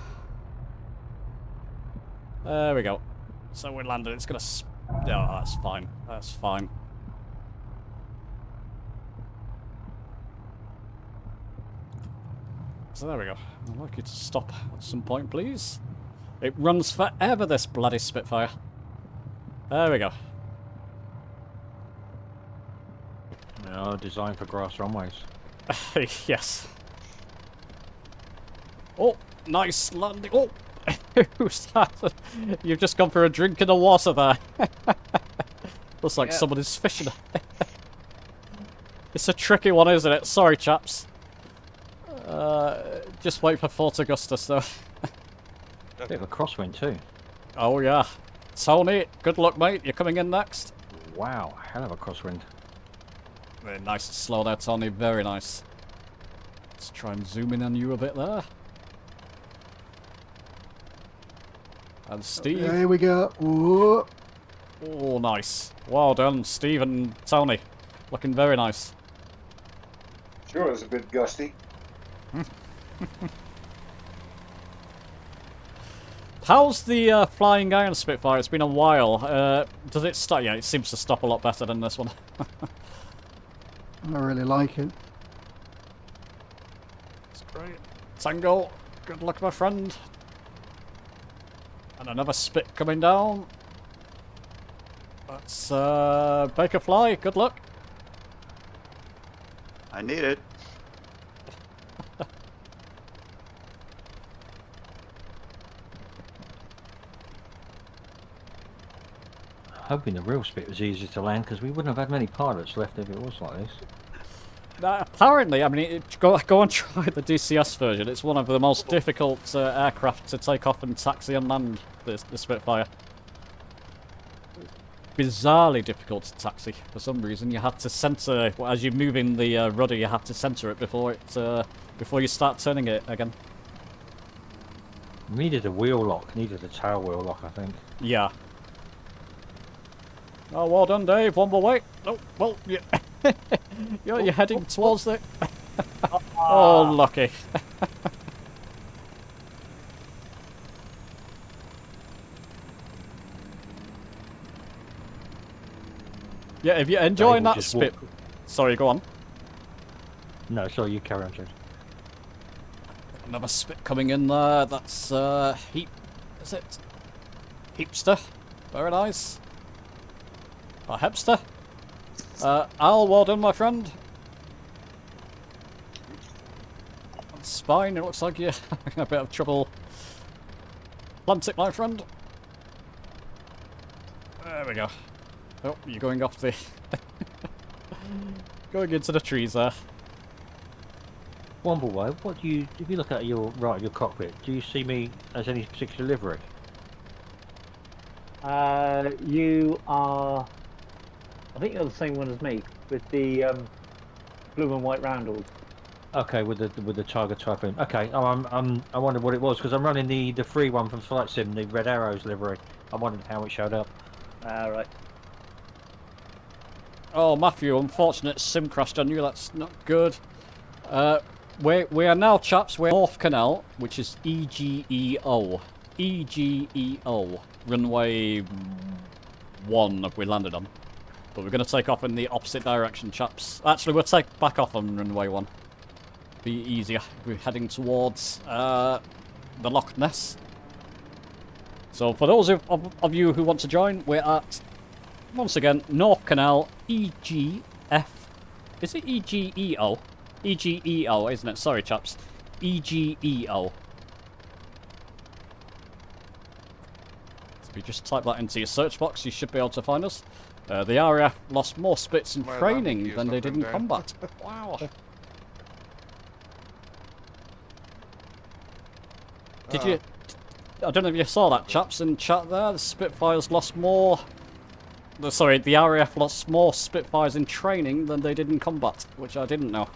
There we go. So we landed. It's going to... Oh, that's fine. That's fine. So there we go. I'd like you to stop at some point, please. It runs forever, this bloody Spitfire. There we go. No, designed for grass runways. Yes. Oh, nice landing. Oh, who's that? You've just gone for a drink in the water there. Looks like someone is fishing. It's a tricky one, isn't it? Sorry, chaps. Just wait for Fort Augustus, though. Bit of a crosswind too. Oh, yeah. Tony, good luck, mate. You're coming in next. Wow, hell of a crosswind. Very nice and slow there, Tony. Very nice. Let's try and zoom in on you a bit there. And Steve. There we go. Whoa. Oh, nice. Well done, Steve and Tony. Looking very nice. Sure, it's a bit gusty. How's the flying iron Spitfire? It's been a while. Does it stop? Yeah, it seems to stop a lot better than this one. I really like it. It's great. Tango, good luck, my friend. And another Spit coming down. That's Baker Fly. Good luck. I need it. Hoping the real Spit was easier to land because we wouldn't have had many pilots left if it was like this. Apparently, I mean, go and try the DCS version. It's one of the most difficult aircraft to take off and taxi and land, the Spitfire. Bizarrely difficult to taxi for some reason. You had to center, as you're moving the rudder, you have to center it before you start turning it again. Needed a wheel lock, needed a tail wheel lock, I think. Yeah. Oh, well done, Dave. One more way. Oh, well, yeah. You're heading towards it. Oh, lucky. Yeah, if you're enjoying that Spit... Sorry, go on. No, sorry, you carry on, James. Another Spit coming in there. That's Heap... Is it? Heapster. Very nice. Or Hepster. Al, well done, my friend. On Spine, it looks like you're having a bit of trouble. Atlantic, my friend. There we go. Oh, you're going off the... going into the trees there. Wombleway, what do you... If you look at your right of your cockpit, do you see me as any particular livery? You are... I think you're the same one as me, with the blue and white roundels. Okay, with the Tiger Typhoon. Okay, I wondered what it was because I'm running the free one from Flight Sim, the Red Arrows livery. I wondered how it showed up. Right. Oh, Matthew, unfortunate sim crashed on you. That's not good. We are now, chaps, we're North Canal, which is EGEO. EGEO. Runway 1 we landed on. But we're going to take off in the opposite direction, chaps. Actually, we'll take back off on runway 1. Be easier. We're heading towards the Loch Ness. So for those of you who want to join, we're at, once again, North Canal, EGF. Is it EGEO? EGEO, isn't it? Sorry, chaps. EGEO. So if you just type that into your search box, you should be able to find us. The RAF lost more Spits in training than they did in combat. Wow. Did you... I don't know if you saw that, chaps, in chat there. The Spitfires lost more... Sorry, the RAF lost more Spitfires in training than they did in combat, which I didn't know.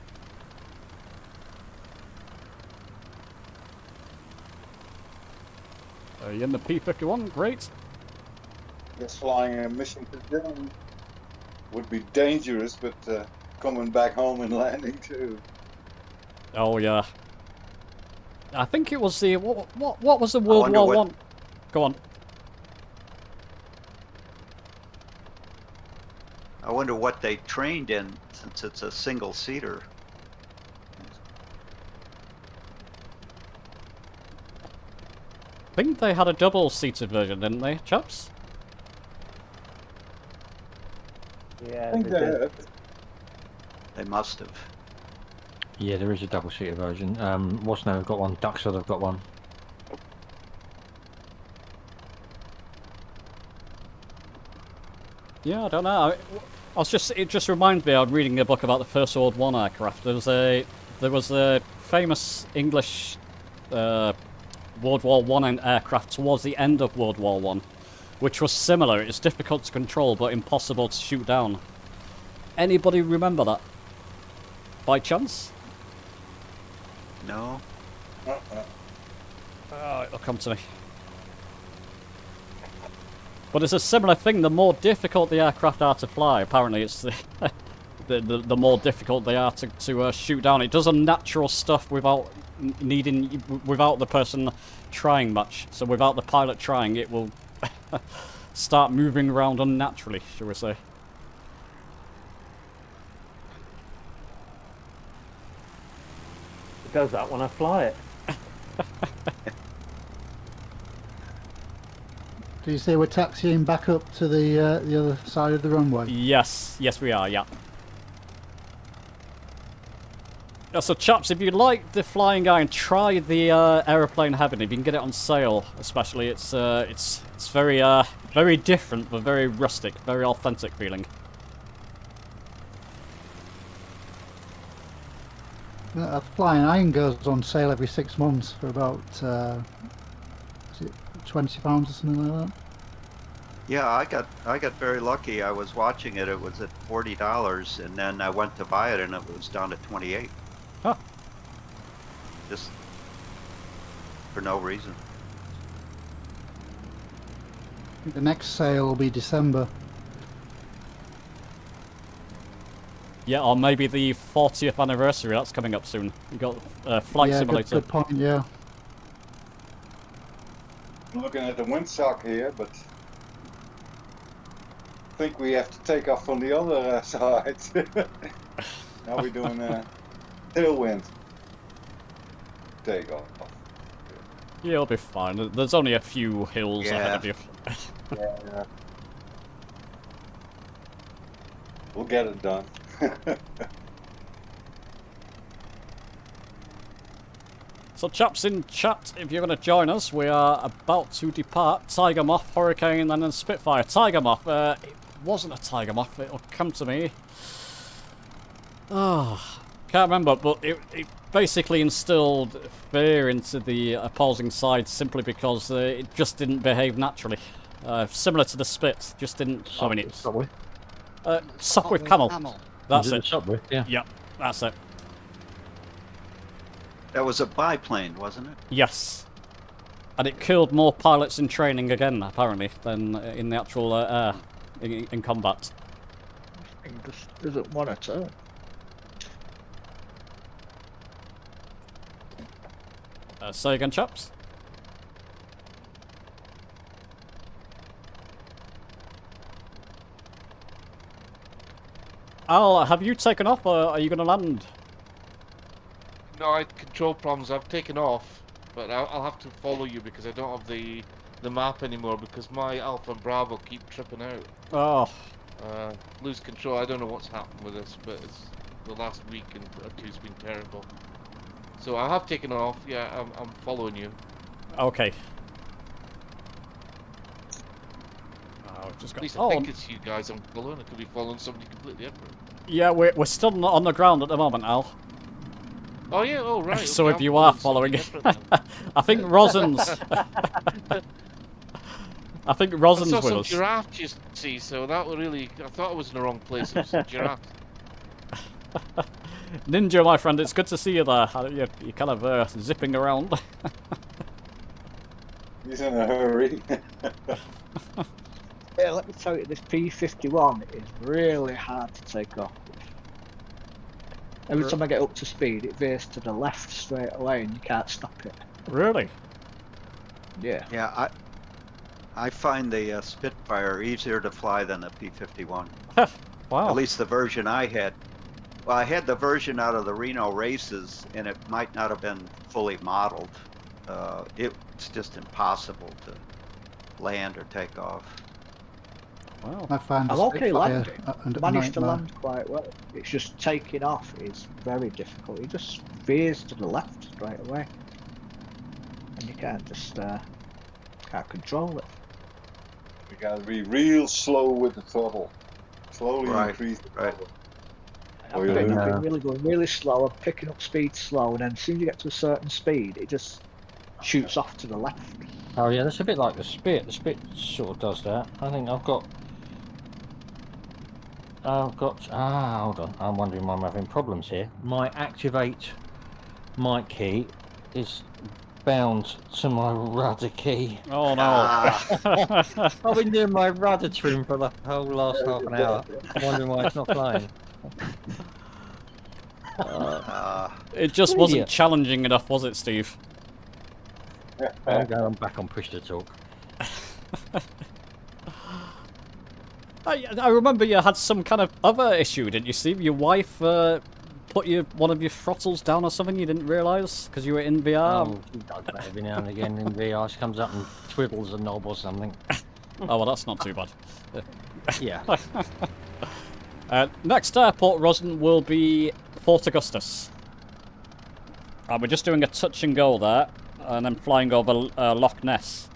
Are you in the P-51? Great. Yes, flying a mission to Germany would be dangerous, but coming back home and landing too. Oh yeah. I think it was the what was the World War One? Go on. I wonder what they trained in, since it's a single seater. I think they had a double-seated version, didn't they, chaps? Yeah, I think they did. They must have. Yeah, there is a double-seater version. What's now? I've got one. Duxford, I've got one. Yeah, I don't know. It just reminds me. I'm reading a book about the First World War aircraft. There was a famous English World War One aircraft towards the end of World War One, which was similar. It's difficult to control, but impossible to shoot down. Anybody remember that? By chance? No. Oh, it'll come to me. But it's a similar thing. The more difficult the aircraft are to fly, apparently it's the more difficult they are to shoot down. It does unnatural stuff without the person trying much. So without the pilot trying, it will start moving around unnaturally, shall we say. It does that when I fly it. Do you say we're taxiing back up to the other side of the runway? Yes, we are. Yeah. So, chaps, if you like the flying guy and try the aeroplane heaven, if you can get it on sale, especially, it's very different, but very rustic, very authentic feeling. A flying iron goes on sale every 6 months for about is it £20 or something like that? Yeah, I got very lucky. I was watching it. It was at $40, and then I went to buy it, and it was down to 28. Huh. Just for no reason. The next sale will be December. Yeah, or maybe the 40th anniversary. That's coming up soon. You got Flight Simulator. Good point. Yeah. I'm looking at the windsock here, but I think we have to take off from the other side. Now we're doing tailwind takeoff. Yeah, it'll be fine. There's only a few hills ahead of you. Yeah. We'll get it done. So, chaps in chat, if you're going to join us, we are about to depart. Tiger Moth, Hurricane, and then Spitfire. Tiger Moth, it wasn't a Tiger Moth, it'll come to me. Can't remember, but it basically instilled fear into the opposing side simply because it just didn't behave naturally. Similar to the Spit, just didn't. Suck with Camel. That's it. Suck with, yeah. Yep, that's it. That was a biplane, wasn't it? Yes. And it killed more pilots in training again, apparently, than in the actual air, in combat. I think this isn't one at all. Say again, chaps? Al, have you taken off, or are you going to land? No, I had control problems. I've taken off, but I'll have to follow you because I don't have the map anymore because my Alpha and Bravo keep tripping out. Oh. Lose control. I don't know what's happened with this, but it's the last week or two's been terrible. So I have taken off. Yeah, I'm following you. Okay. At least I think it's you guys I'm following. I could be following somebody completely different. Yeah, we're still not on the ground at the moment, Al. Oh yeah, oh right. So okay, if you are following it, I think Rosin's. I think Rosin's with us. I saw some us. giraffe, you see, so that was really. I thought I was in the wrong place. It was a giraffe. Ninja, my friend, it's good to see you there. You're kind of zipping around. He's in a hurry. Yeah, let me tell you, this P51 is really hard to take off. Every time I get up to speed, it veers to the left straight away, and you can't stop it. Really? Yeah. Yeah, I find the Spitfire easier to fly than the P51. Wow. At least the version I had. Well, I had the version out of the Reno races, and it might not have been fully modeled. It's just impossible to land or take off. Wow. I find I'm okay landing. Managed to nightmare. land quite well. It's just taking off is very difficult. It just veers to the left straight away, and you can't just can't control it. We gotta be real slow with the throttle Slowly Right, increase the right. power. I've you're been losing. really going really slow. I'm picking up speed slow, and then as soon as you get to a certain speed, it just shoots off to the left. Oh yeah, that's a bit like the Spit. The Spit sort of does that. I think I've got. Hold on. I'm wondering why I'm having problems here. My activate mic key is bound to my rudder key. Oh no. I've been doing my rudder trim for the whole last half an hour. I'm wondering why it's not flying. It just wasn't challenging enough, was it, Steve? I'm going back on push to talk. I remember you had some kind of other issue, didn't you, Steve? Your wife put one of your throttles down or something you didn't realise because you were in VR? Oh, she does that every now and again in VR. She comes up and twiddles a knob or something. Oh, well, that's not too bad. Yeah. Next airport, Rosen, will be Fort Augustus. We're just doing a touch and go there, and then flying over Loch Ness.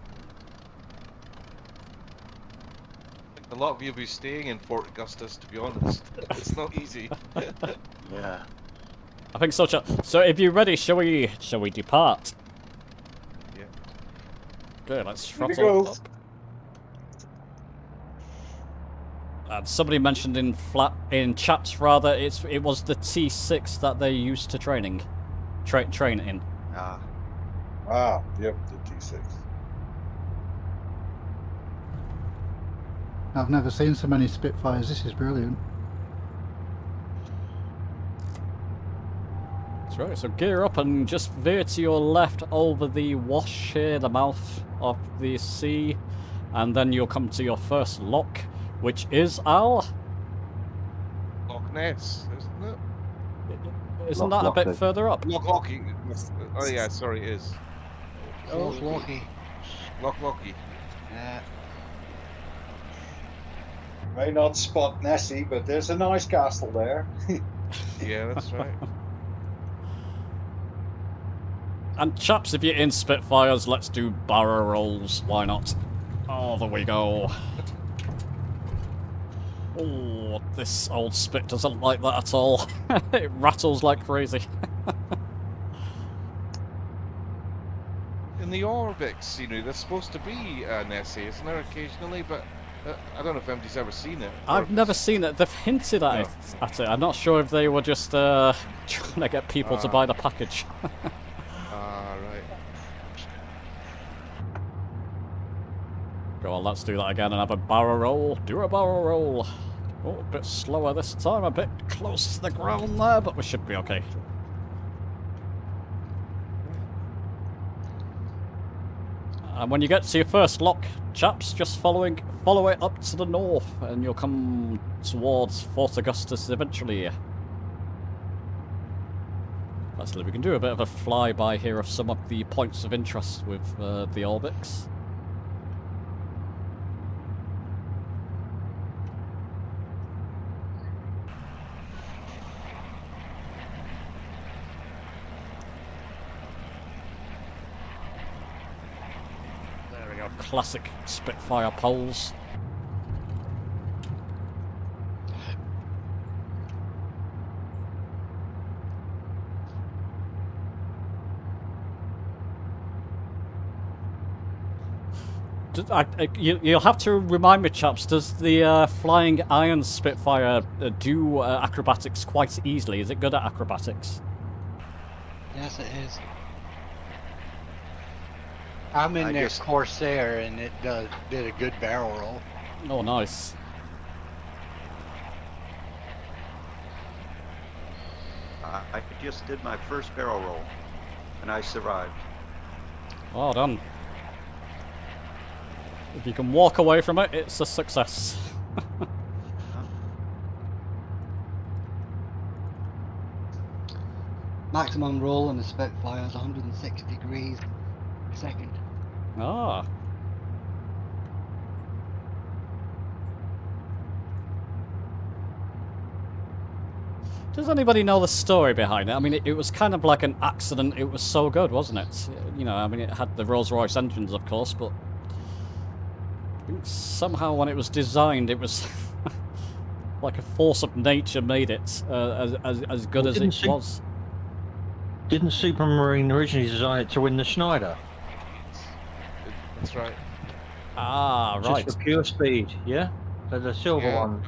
A lot of you will be staying in Fort Augustus, to be honest. It's not easy. Yeah. I think so. So if you're ready, shall we depart? Yeah. Good, let's Here we throttle go. up. And somebody mentioned in chats rather, it was the T6 that they used to train in. Yep, the T6. I've never seen so many Spitfires. This is brilliant. That's right, so gear up and just veer to your left over the wash here, the mouth of the sea, and then you'll come to your first lock, which is Al. Loch Ness, isn't it? Isn't that a bit further up? Loch. Oh yeah, sorry, it is. Oh, Loki. Loch. Yeah. May not spot Nessie, but there's a nice castle there. Yeah, that's right. And chaps, if you're in Spitfires, let's do barrel rolls. Why not? Oh, there we go. Oh, this old Spit doesn't like that at all. It rattles like crazy. In the Orbx, there's supposed to be Nessie, isn't there, occasionally? But I don't know if anybody's ever seen it. I've never seen it. They've hinted at it. I'm not sure if they were just trying to get people to buy the package. Right. Go on, let's do that again and have a barrel roll. Do a barrel roll. Oh, a bit slower this time, a bit close to the ground there, but we should be okay. And when you get to your first lock, chaps, just follow it up to the north, and you'll come towards Fort Augustus eventually. Actually, we can do a bit of a flyby here of some of the points of interest with the Orbx. Classic Spitfire poles. You'll have to remind me, chaps, does the Flying Iron Spitfire do acrobatics quite easily? Is it good at acrobatics? Yes, it is. I'm in their Corsair, and it did a good barrel roll. Oh, nice. I just did my first barrel roll, and I survived. Well done. If you can walk away from it, it's a success. Maximum roll on the Spitfire is 160 degrees per second. Ah. Does anybody know the story behind it? I mean, it was kind of like an accident. It was so good, wasn't it? You know, I mean, it had the Rolls-Royce engines, of course, but I think somehow when it was designed, it was like a force of nature made it as good as it was. Didn't Supermarine originally design it to win the Schneider? That's right. Ah, right. Just for pure speed, yeah? The silver one.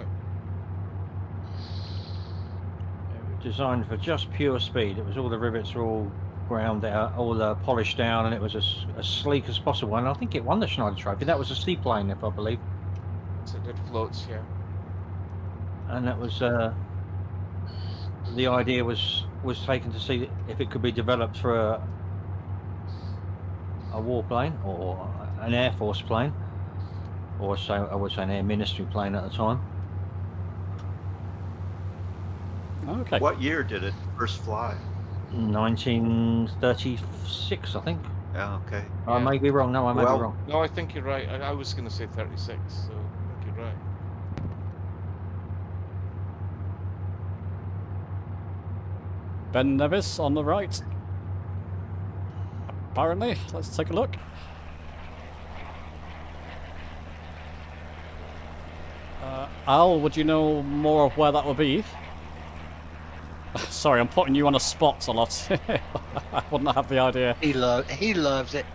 Designed for just pure speed. It was all the rivets were all ground out, all polished down, and it was as sleek as possible. And I think it won the Schneider Trophy. That was a seaplane, if I believe. So it floats, yeah. And that was the idea was taken to see if it could be developed for a warplane or an Air Force plane, or so I would say an Air Ministry plane at the time. Okay. What year did it first fly? 1936, I think. Yeah, okay. I may be wrong. No, I may be wrong. No, I think you're right. I was going to say 36, so I think you're right. Ben Nevis on the right. Apparently, let's take a look. Al, would you know more of where that will be? Sorry, I'm putting you on a spot a lot. I wouldn't have the idea. He loves it.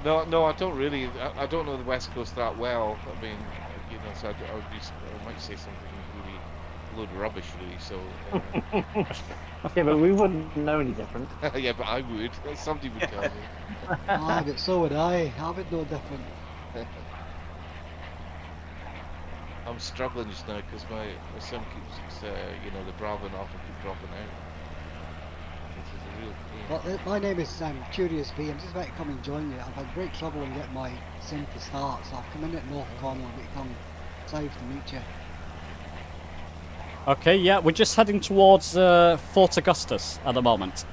No, I don't really. I don't know the West Coast that well. I mean, you know, so I might say something really load of rubbish, really. So. Yeah, but we wouldn't know any different. Yeah, but I would. Somebody would tell me. Ah, but so would I. Have it no different. I'm struggling just now because my sim keeps, you know, the Bravo and Alpha keep dropping out. This is a real pain. Well, my name is Curious V. I'm just about to come and join you. I've had great trouble in getting my sim to start, so I've come in at North Cornwall to come south to meet you. Okay, yeah, we're just heading towards Fort Augustus at the moment.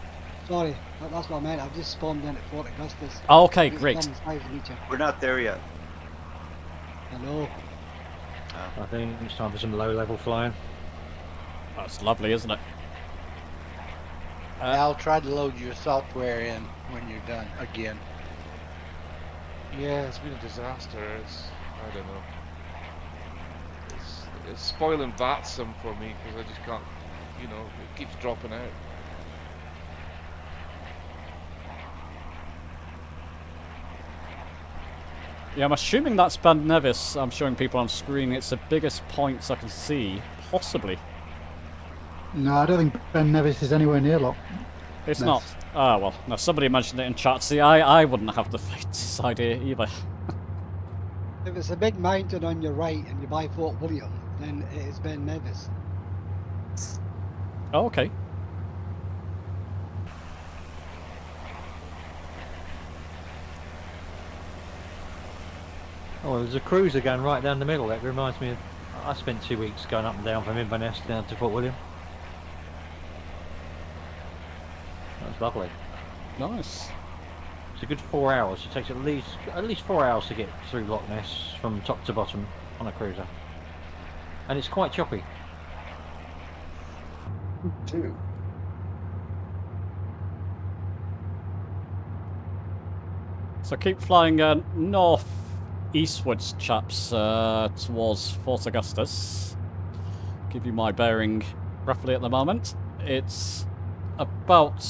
Sorry, that's what I meant. I've just spawned in at Fort Augustus. Oh, okay, great. Come south to meet you. We're not there yet. Hello. I think it's time for some low-level flying. That's lovely, isn't it? I'll try to load your software in when you're done again. Yeah, it's been a disaster. I don't know. It's spoiling VATSIM for me because I just can't, you know, it keeps dropping out. Yeah, I'm assuming that's Ben Nevis. I'm showing people on screen. It's the biggest points I can see, possibly. No, I don't think Ben Nevis is anywhere near Loch. It's not. Ah, well, no, somebody mentioned it in chat. See, I wouldn't have the faintest idea either. If it's a big mountain on your right and you buy Fort William, then it is Ben Nevis. Oh, okay. Oh, there's a cruiser going right down the middle. That reminds me of... I spent 2 weeks going up and down from Inverness down to Fort William. That was lovely. Nice. It's a good 4 hours. It takes at least 4 hours to get through Loch Ness from top to bottom on a cruiser. And it's quite choppy. Too. So keep flying north eastwards, chaps, towards Fort Augustus. Give you my bearing roughly at the moment. It's about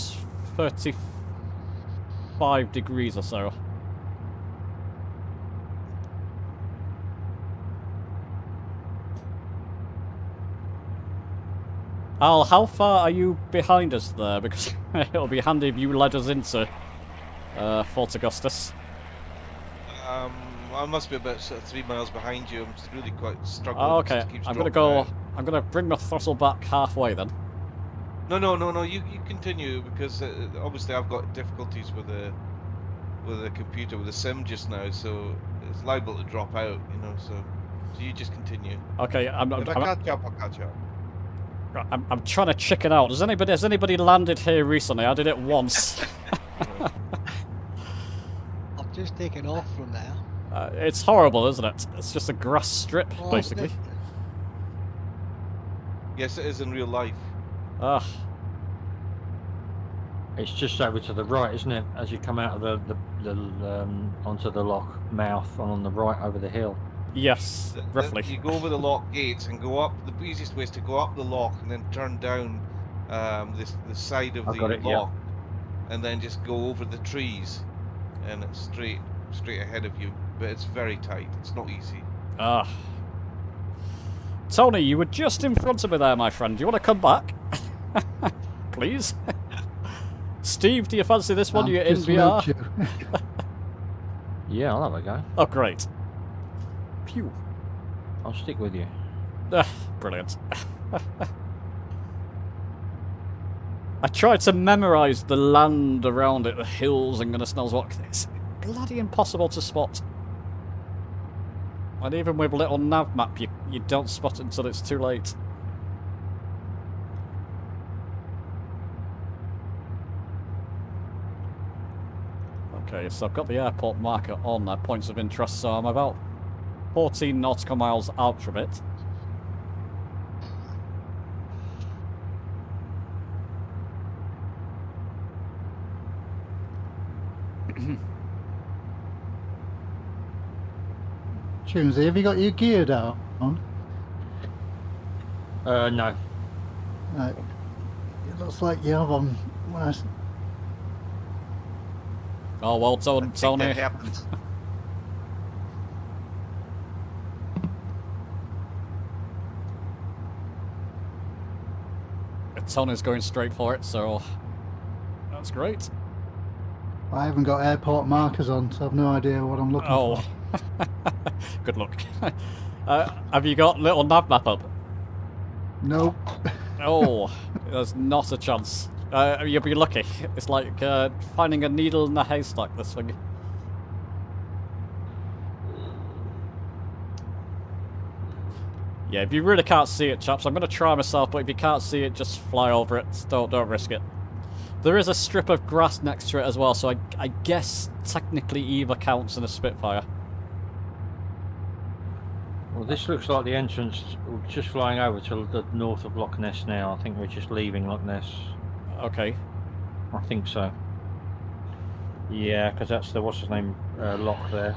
35 degrees or so. Al, how far are you behind us there? Because it'll be handy if you led us into Fort Augustus. I must be about sort of 3 miles behind you. I'm just really quite struggling. Oh, okay, It keeps I'm gonna dropping go. out. I'm gonna bring my throttle back halfway then. No. You continue because obviously I've got difficulties with the computer with the sim just now, so it's liable to drop out. You know, so you just continue. Okay, If I catch up, I'll catch up. I'm trying to chicken out. Has anybody landed here recently? I did it once. I've just taken off from there. It's horrible, isn't it? It's just a grass strip, Oh, basically. Yes, it is in real life. Ah, It's just over to the right, isn't it? As you come out of the onto the loch mouth on the right over the hill. Yes, roughly. You go over the lock gates and go up. The easiest way is to go up the lock and then turn down the side of I've got the it, yeah. lock, and then just go over the trees, and it's straight ahead of you. But it's very tight. It's not easy. Ah. Tony, you were just in front of me there, my friend. Do you want to come back? Please? Steve, do you fancy this one? You're in VR? Yeah, I'll have a go. Oh, great. Pew. I'll stick with you. Brilliant. I tried to memorise the land around it, the hills and goodness knows what. It's bloody impossible to spot. And even with little nav map, you don't spot it until it's too late. Okay, so I've got the airport marker on there, points of interest, so I'm about 14 nautical miles out from it. Tunesy, have you got your gear down? No. It looks like you have them. When I... Oh, well, I think Tony. that happens. Tony's going straight for it, so that's great. I haven't got airport markers on, so I've no idea what I'm looking for. Good luck. Have you got little nav map up? Nope. Oh, there's not a chance. You'll be lucky. It's like finding a needle in a haystack, this thing. Yeah, if you really can't see it, chaps, I'm going to try myself, but if you can't see it, just fly over it. Don't risk it. There is a strip of grass next to it as well, so I guess technically either counts in a Spitfire. Well, this looks like the entrance. We're just flying over to the north of Loch Ness now. I think we're just leaving Loch Ness. Okay. I think so. Yeah, because that's the what's his name lock there.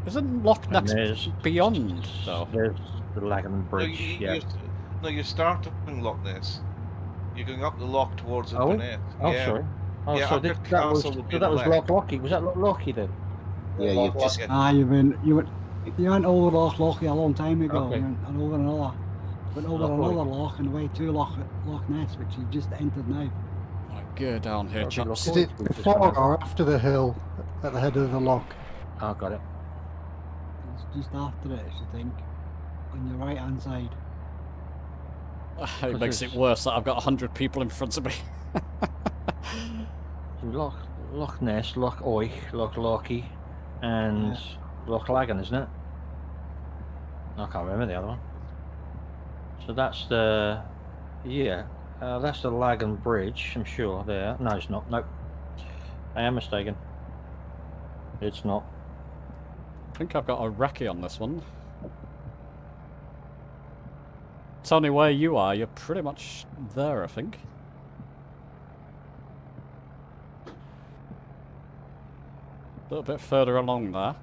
Isn't Loch Ness beyond, though? There's the Lagan Bridge. You're starting Loch Ness. You're going up the lock towards Oh, Inverness. oh, Yeah. sorry. Oh, Yeah, so Upper that was Castle would be so that the was left. Loch Lockie. Was that Loch Lockie then? Yeah, Loch you've just Lockie. You went over Loch Lockie a long time ago, Okay. and over another. Went over Loch another Lockie. loch and away to Loch Ness, which you've just entered now. Go down here, Okay, chaps. Is it before or after the hill at the head of the lock? Oh, got it. It's just after it, I should think, on your right hand side. It makes it worse that I've got 100 people in front of me. Loch Ness, Loch Oich, Loch Lockie, and Loch Lagan, isn't it? I can't remember the other one. So that's the that's the Lagan Bridge. I'm sure there. No, it's not. Nope. I am mistaken. It's not. I think I've got a recce on this one. Tony, where you are, you're pretty much there, I think. A little bit further along there.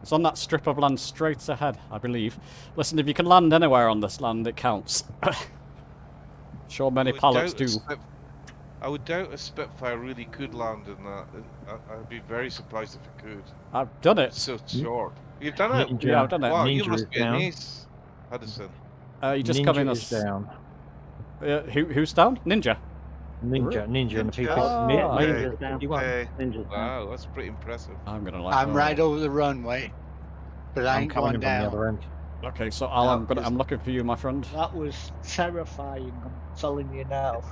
It's on that strip of land straight ahead, I believe. Listen, if you can land anywhere on this land, it counts. Sure many pilots do. I would doubt a Spitfire really could land in that. I'd be very surprised if it could. I've done it. It's so short. You've done it? Ninja. Yeah, I've done it. Wow, you Ninja must is be an down. ace, Hudson. You just Ninja come in is as... down. Who's down? Ninja? Ninja and the people. Ah, Ninja's down. Okay. Ninja's down. Wow, that's pretty impressive. I'm gonna like I'm that. right over the runway, but I I'm ain't coming going in from the down. other end. Okay, so Al, I'm looking for you, my friend. That was terrifying, I'm telling you now.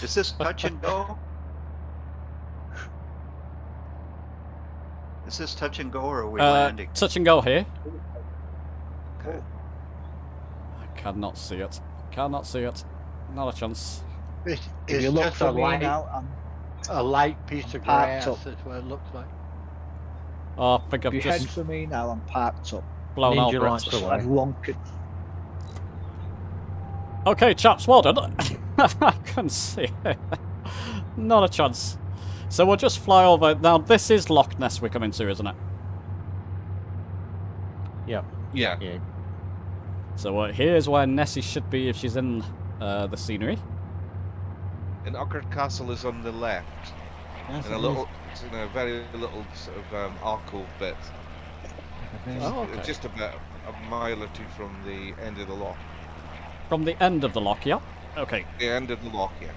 Is this touch and go? Is this touch and go or are we landing? Touch and go here. Okay. I cannot see it. Cannot see it. Not a chance. It's If you look just for a me light, now, I'm a light piece of Parked grass. up. That's what it looks like. Oh, I think if I've you head just for me now, I'm parked up. blown Ninja over lights it. the way. I'm wonking. Okay, chaps, well done. I can see it. Not a chance. So we'll just fly over. Now, this is Loch Ness we're coming to, isn't it? Yeah. Yeah. Yeah. So here's where Nessie should be if she's in the scenery. And Uckard Castle is on the left. Yes, In a it little, it's in a very little sort of alcove bit. is. Oh, okay. Just about a mile or two from the end of the lock. From the end of the lock, yeah? Okay. The end of the lock, yeah.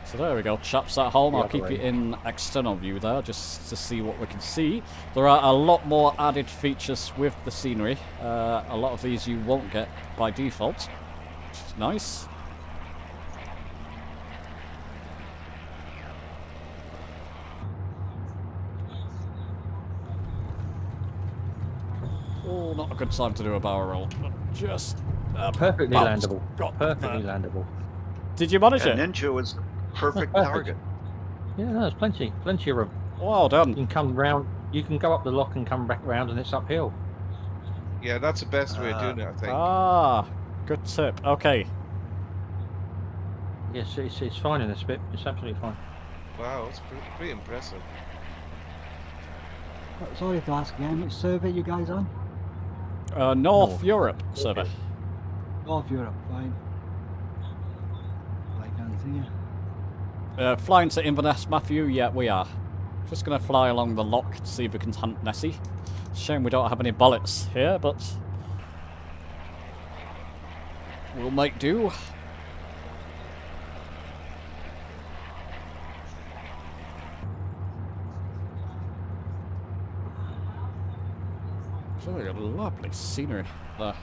So there we go, chaps at home. The I'll other keep way. it in external view there, just to see what we can see. There are a lot more added features with the scenery. A lot of these you won't get by default, which is nice. Oh, not a good time to do a barrel roll. Just Perfectly about landable. got Perfectly there. landable. Did you manage And it? Ninja was perfect Perfect. target. Yeah, no, there's plenty of room. Well You done. can come round. You can go up the lock and come back round, and it's uphill. Yeah, that's the best way of doing it, I think. Ah, good tip. Okay. Yes, it's fine in this bit. It's absolutely fine. Wow, it's pretty impressive. Sorry to ask again, which server you guys on? North Europe server. North Europe, fine. I can see you. Flying to Inverness, Matthew? Yeah, we are. Just going to fly along the lock to see if we can hunt Nessie. Shame we don't have any bullets here, but we'll make do. Very lovely scenery there.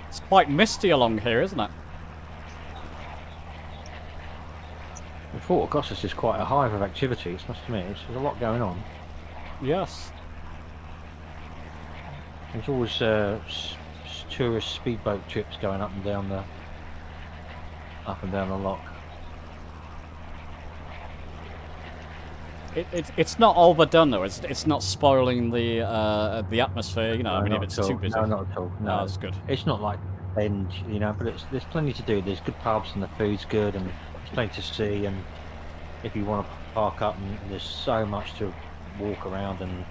It's quite misty along here, isn't it? The Fort Augustus is quite a hive of activities, must admit. There's a lot going on. Yes. There's always tourist speedboat trips going up and down the lock. It's not overdone though. It's not spoiling the atmosphere. You know, No, I mean, if not it's at all. too busy. No, not at all. No, No, that's good. It's not like Bend, you know, but there's plenty to do. There's good pubs and the food's good and there's plenty to see. And if you want to park up, and there's so much to walk around, and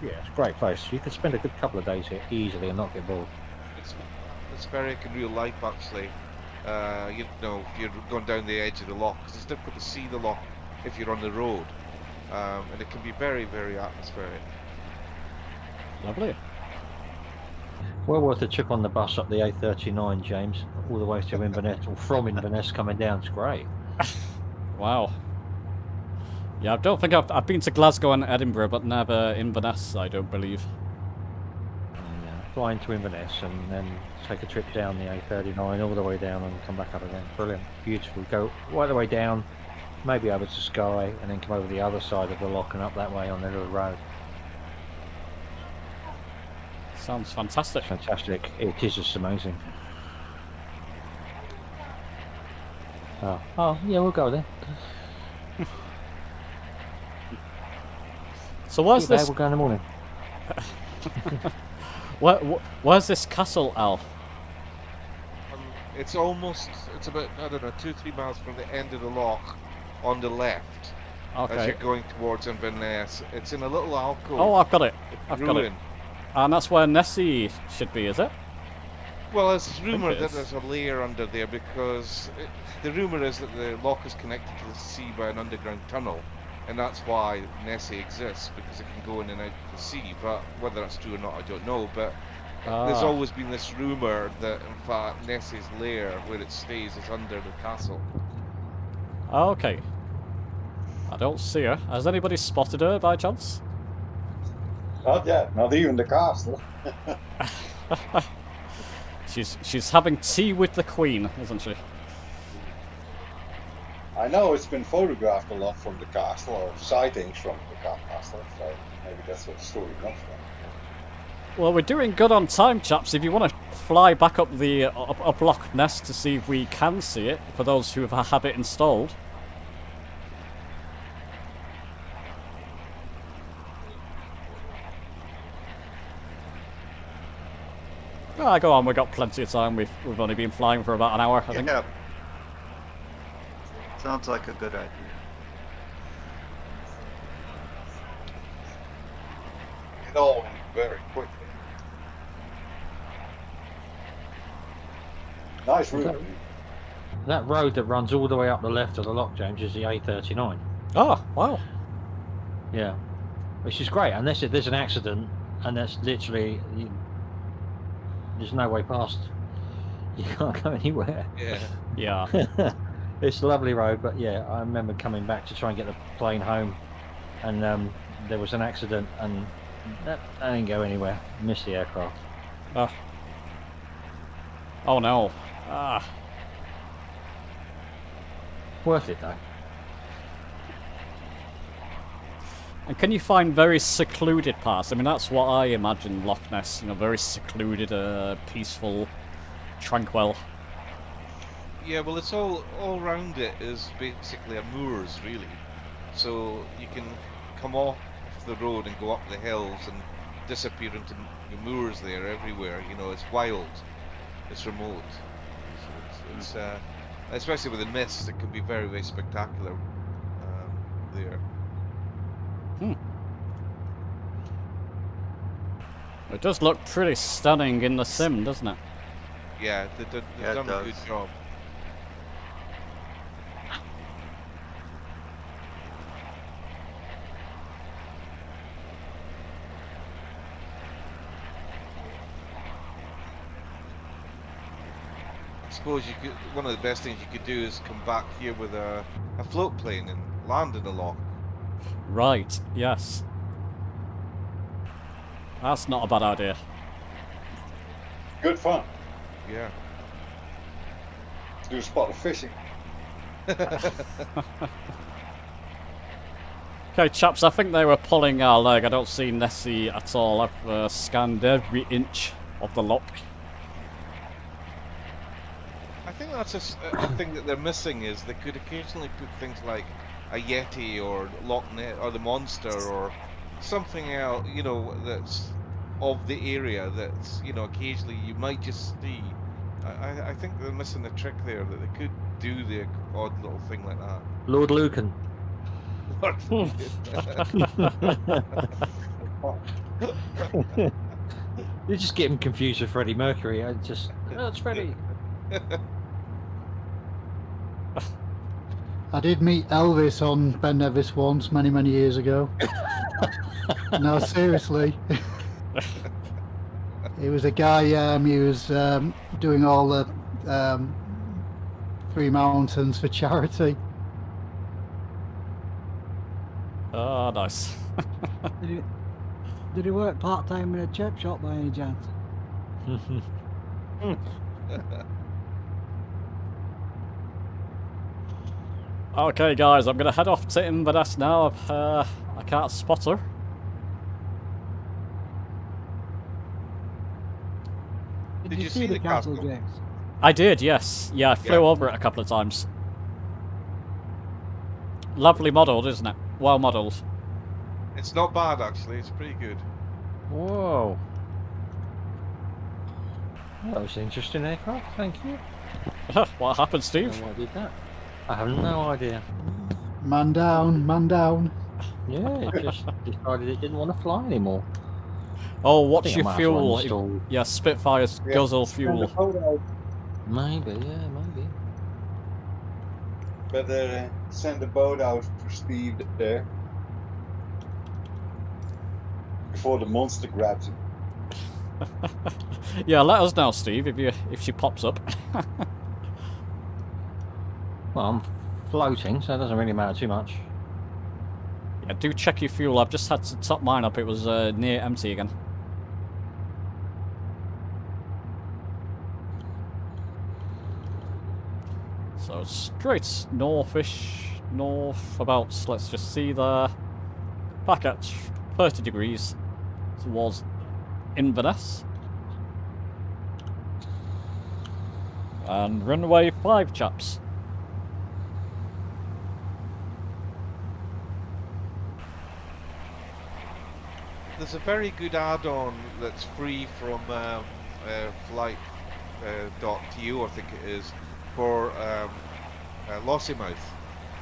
yeah, it's a great place. You could spend a good couple of days here easily and not get bored. It's very like in real life, actually. You know, if you're going down the edge of the lock, because it's difficult to see the lock if you're on the road. And it can be very, very atmospheric. Lovely. Well worth a trip on the bus up the A39, James, all the way to Inverness, or from Inverness coming down. It's great. Wow. Yeah, I don't think I've been to Glasgow and Edinburgh, but never Inverness, I don't believe. Fly into Inverness and then take a trip down the A39 all the way down and come back up again. Brilliant. Beautiful. Go right the way down, maybe over to Skye, and then come over the other side of the lock and up that way on the little road. Sounds fantastic. Fantastic. It is just amazing. Oh yeah, we'll go there. So where's this? We'll go in the morning. Where's this castle, Al? It's about, I don't know, 2-3 miles from the end of the lock on the left. As Okay. you're going towards Inverness. It's in a little alcove. Oh, I've got it. I've got it. ruin. And that's where Nessie should be, is it? Well, it's rumoured it that is. there's a layer under there because the rumour is that the lock is connected to the sea by an underground tunnel, and that's why Nessie exists, because it can go in and out of the sea. But whether that's true or not, I don't know. But there's always been this rumour that, in fact, Nessie's lair, where it stays, is under the castle. Okay. I don't see her. Has anybody spotted her by chance? Not yet, not even the castle. She's having tea with the Queen, isn't she? I know it's been photographed a lot from the castle, or sightings from the castle, so maybe that's what the story comes from. Well, we're doing good on time, chaps. If you want to fly back up the up Loch Ness to see if we can see it, for those who have it installed. Ah, go on. We've got plenty of time. We've only been flying for about an hour, I think. Yeah. Sounds like a good idea. it all in very quickly. Nice route. That road that runs all the way up the left of the lock, James, is the A39. Oh, wow. Yeah, which is great. Unless there's an accident, and that's literally there's no way past. You can't go anywhere. Yeah. Yeah. It's a lovely road, but yeah, I remember coming back to try and get the plane home, and there was an accident, and I didn't go anywhere. Missed the aircraft. Oh no. Ah. Worth it though. And can you find very secluded parts? I mean, that's what I imagine Loch Ness, you know, very secluded, peaceful, tranquil. Yeah, well, it's all around it is basically a moors, really. So you can come off the road and go up the hills and disappear into the moors there everywhere. You know, it's wild, it's remote. So it's especially with the mist, it can be very, very spectacular there. It does look pretty stunning in the sim, doesn't it? Yeah, they've done a good job. I suppose you could. One of the best things you could do is come back here with a float plane and land in the loch. Right, yes. That's not a bad idea. Good fun. Yeah. Do a spot of fishing. Okay, chaps, I think they were pulling our leg. I don't see Nessie at all. I've scanned every inch of the loch. I think that's a thing that they're missing is they could occasionally put things like a Yeti or Loch Ness or the Monster or something else, you know, that's of the area that's, you know, occasionally you might just see. I think they're missing the trick there, that they could do the odd little thing like that. Lord Lucan. You just get him confused with Freddie Mercury. It's Freddie. I did meet Elvis on Ben Nevis once, many, many years ago. No, seriously. He was a guy, he was doing all the Three Mountains for charity. Oh, nice. Did he work part-time in a chip shop by any chance? Okay, guys, I'm going to head off to Inverness now. I can't spot her. Did you see the castle, James? I did, yes. Yeah, I flew over it a couple of times. Lovely modelled, isn't it? Well modelled. It's not bad, actually. It's pretty good. Whoa. That was an interesting aircraft, thank you. What happened, Steve? Why did that? I have no idea. Man down, man down. Yeah, it just decided it didn't want to fly anymore. Oh, what's your fuel? Yeah, Spitfire's guzzle fuel. Maybe, yeah, maybe. Better send a boat out for Steve there. Before the monster grabs him. Yeah, let us know, Steve, if she pops up. Well, I'm floating, so it doesn't really matter too much. Yeah, do check your fuel. I've just had to top mine up. It was near empty again. So straight northish, north about, let's just see there, back at 30 degrees towards Inverness. And runway 5, chaps. There's a very good add-on that's free from flight.to, I think it is, for Lossiemouth,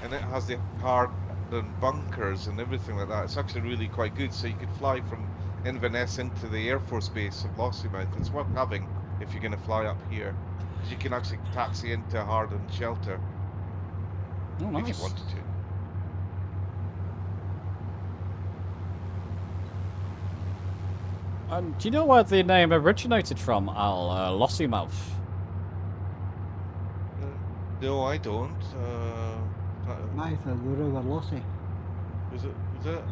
and it has the hardened bunkers and everything like that. It's actually really quite good, so you could fly from Inverness into the Air Force Base of Lossiemouth. It's worth having if you're going to fly up here, because you can actually taxi into a hardened shelter Oh, nice. if you wanted to. And do you know where the name originated from, Al? Lossiemouth? No, I don't. Mouth of the River Lossie. Was it? Was it?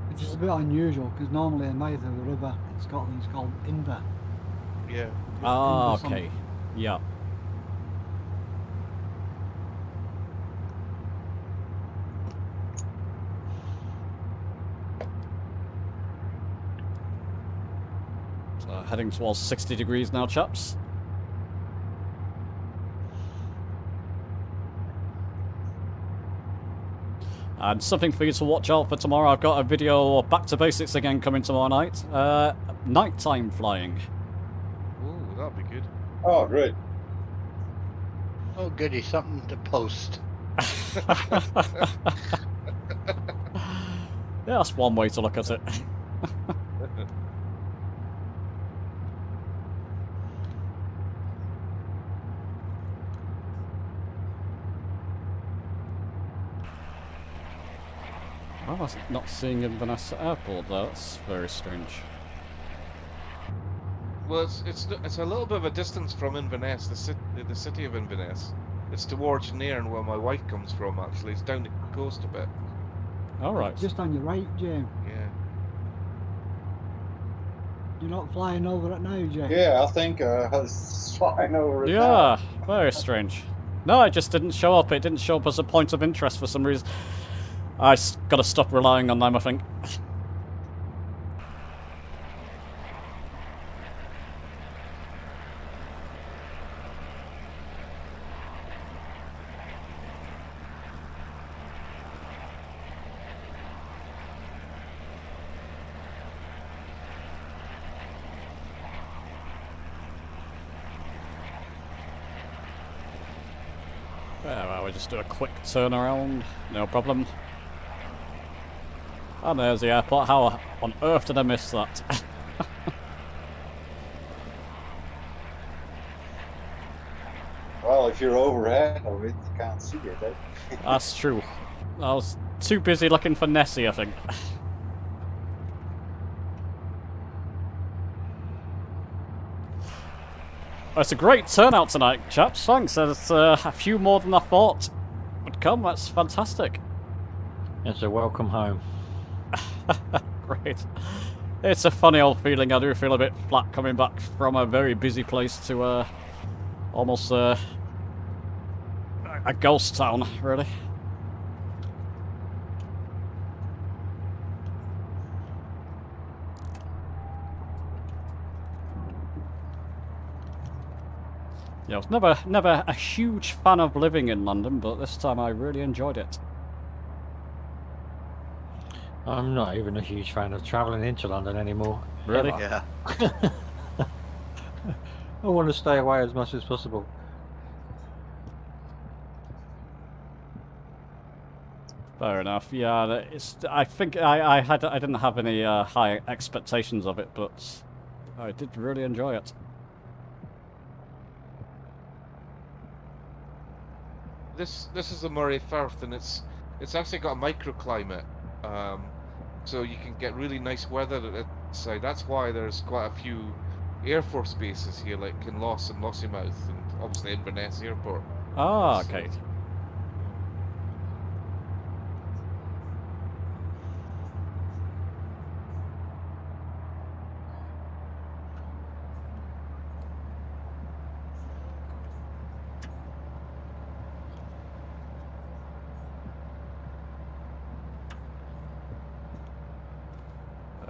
Which is a bit unusual because normally the mouth of the river in Scotland is called Inver. Yeah. Ah, Inver okay. Yeah. So heading towards 60 degrees now, chaps. And something for you to watch out for tomorrow. I've got a video back to basics again coming tomorrow night. Nighttime flying. Oh, that'd be good. Oh, great. Oh, goody, something to post. Yeah, that's one way to look at it. I was not seeing Inverness Airport though. That's very strange. Well, it's a little bit of a distance from Inverness, the city of Inverness. It's towards Nairn, where my wife comes from. Actually, it's down the coast a bit. All right. Just on your right, Jim. Yeah. You're not flying over it now, Jim. Yeah, I think I was flying over it. Yeah, very strange. No, it just didn't show up. It didn't show up as a point of interest for some reason. I gotta stop relying on them, I think. Well, we just do a quick turnaround, no problem. And there's the airport. How on earth did I miss that? Well, if you're overhead of it, you can't see it. Eh? That's true. I was too busy looking for Nessie, I think. Well, it's a great turnout tonight, chaps. Thanks. There's a few more than I thought would come. That's fantastic. It's a welcome home. Great. It's a funny old feeling. I do feel a bit flat coming back from a very busy place to almost a ghost town, really. Yeah, I was never a huge fan of living in London, but this time I really enjoyed it. I'm not even a huge fan of travelling into London anymore. Really? Ever. Yeah. I want to stay away as much as possible. Fair enough. Yeah, I think I didn't have any high expectations of it, but I did really enjoy it. This is the Moray Firth, and it's actually got a microclimate, so you can get really nice weather outside. That's why there's quite a few Air Force bases here, like in Loss and Lossiemouth, and obviously Inverness Airport. Ah, okay.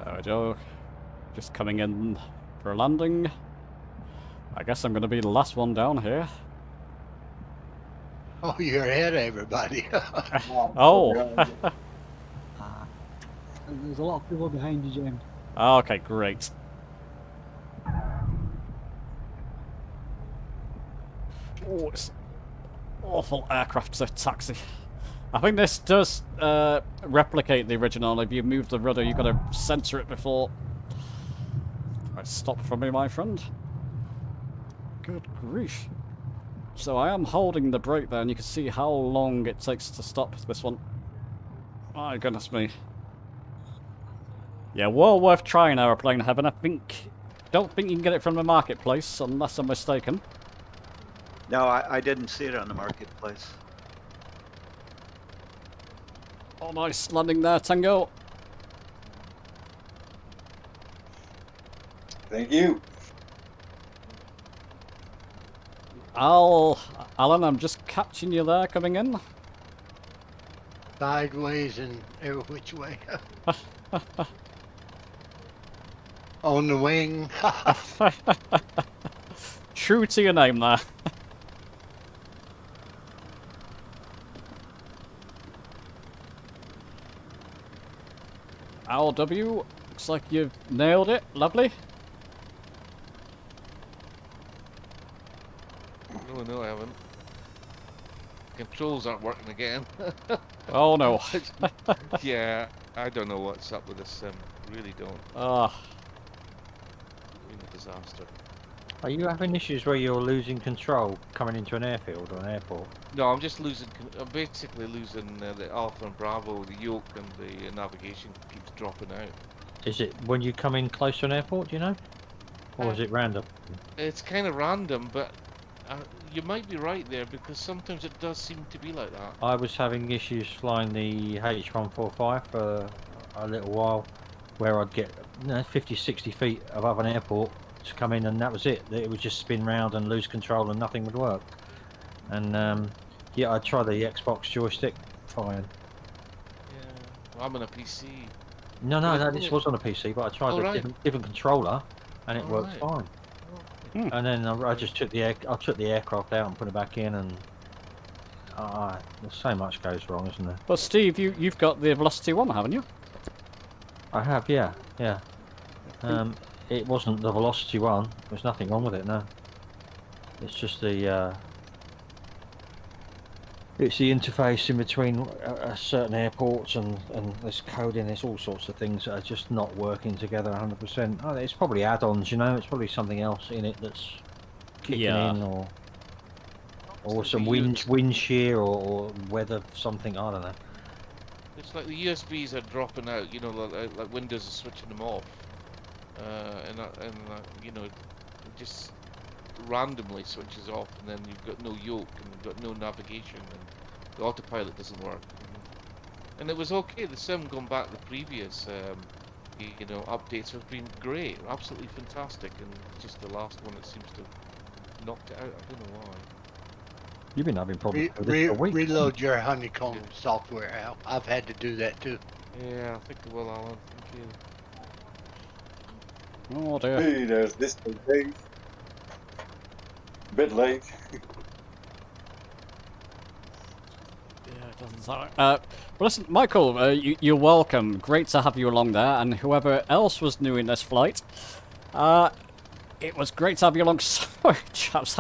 There we go. Just coming in for a landing. I guess I'm going to be the last one down here. Oh, you're ahead of everybody. Oh. There's a lot of people behind you, James. Okay, great. Oh, it's awful aircraft to taxi. I think this does replicate the original. If you move the rudder, you've got to censor it before. Right, stop for me, my friend. Good grief. So I am holding the brake there, and you can see how long it takes to stop this one. My goodness me. Yeah, well worth trying, Aeroplane Heaven. Don't think you can get it from the marketplace, unless I'm mistaken. No, I didn't see it on the marketplace. Oh, nice landing there, Tango. Thank you. Alan, I'm just catching you there coming in. Sideways and every which way. On the wing. True to your name there. LW, looks like you've nailed it. Lovely. No, I haven't. Controls aren't working again. Oh no. Yeah, I don't know what's up with this sim. Really don't. Been a disaster. Are you having issues where you're losing control coming into an airfield or an airport? No, I'm just losing. I'm basically losing the Alpha and Bravo, the yoke, and the navigation keeps dropping out. Is it when you come in close to an airport, do you know? Or is it random? It's kind of random, but you might be right there because sometimes it does seem to be like that. I was having issues flying the H145 for a little while, where I'd get 50, 60 feet above an airport to come in, and that was it. It would just spin round and lose control, and nothing would work. And yeah, I tried the Xbox joystick, fine. Yeah, I'm on a PC. No, this was on a PC, but I tried a different controller, and it worked fine. And then I just took the aircraft out and put it back in, and there's so much goes wrong, isn't there? Well, Steve, you've got the Velocity 1, haven't you? I have, yeah. It wasn't the Velocity 1. There's nothing wrong with it, no. It's just the it's the interface in between certain airports, and there's coding, there's all sorts of things that are just not working together 100%. Oh, it's probably add-ons, you know. It's probably something else in it that's kicking in, or some wind shear or weather something. I don't know. It's like the USBs are dropping out. You know, like Windows is switching them off, and you know, it just randomly switches off, and then you've got no yoke and you've got no navigation, and the autopilot doesn't work. And it was okay. The sim going back to the previous you know, updates have been great, absolutely fantastic, and just the last one that seems to have knocked it out. I don't know why. You've been having problems with this for a week. Reload your honeycomb software out. I've had to do that too. Yeah, I think I will, Alan. Thank you. Oh dear. Hey, there's this day. Bit late. Yeah, it doesn't sound like... well, listen, Michael, you're welcome. Great to have you along there, and whoever else was new in this flight. It was great to have you along. Sorry, chaps.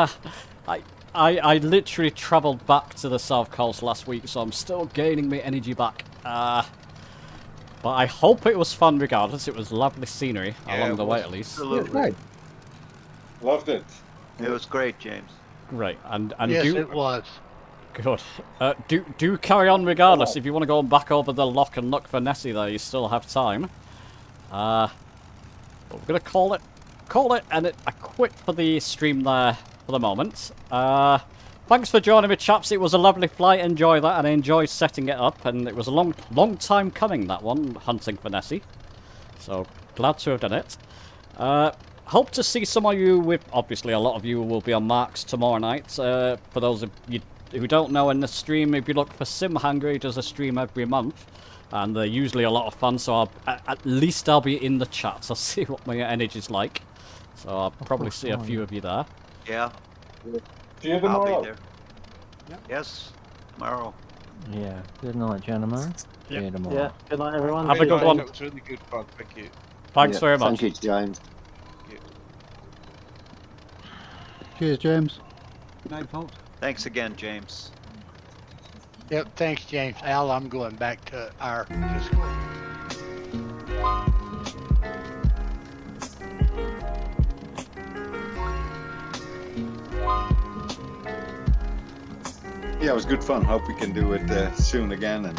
I literally travelled back to the South Coast last week, so I'm still gaining my energy back. But I hope it was fun regardless. It was lovely scenery along the way, at least. Absolutely. Loved it. It was great, James. Great, and yes, it was. Good. Do carry on regardless. If you want to go back over the lock and look for Nessie there, you still have time. But we're gonna call it, and I quit for the stream there for the moment. Thanks for joining me, chaps. It was a lovely flight. Enjoy that, and I enjoyed setting it up. And it was a long time coming, that one, hunting for Nessie. So glad to have done it. Hope to see some of you with, obviously a lot of you will be on Marks tomorrow night. For those of you who don't know, in the stream, if you look for Sim Hungry, he does a stream every month. And they're usually a lot of fun, so at least I'll be in the chat. I'll see what my energy's like. So I'll probably see a few of you there. Yeah. See you tomorrow. I'll be there. Yep. Yes, tomorrow. Yeah. Good night, gentlemen. See you tomorrow. Yeah. Good night, everyone. Have a good one. It was really good fun. Thank you. Thanks very much. Thank you, James. Cheers, James. Night, folks. Thanks again, James. Yep, thanks, James. Al, I'm going back to our Discord. Yeah, it was good fun. Hope we can do it soon again, and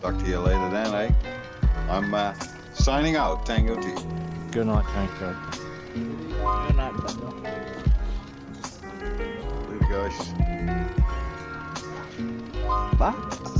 talk to you later then, eh? I'm signing out. Tango T. Good night, Tango. Good night, Tango. Later, guys. Bye.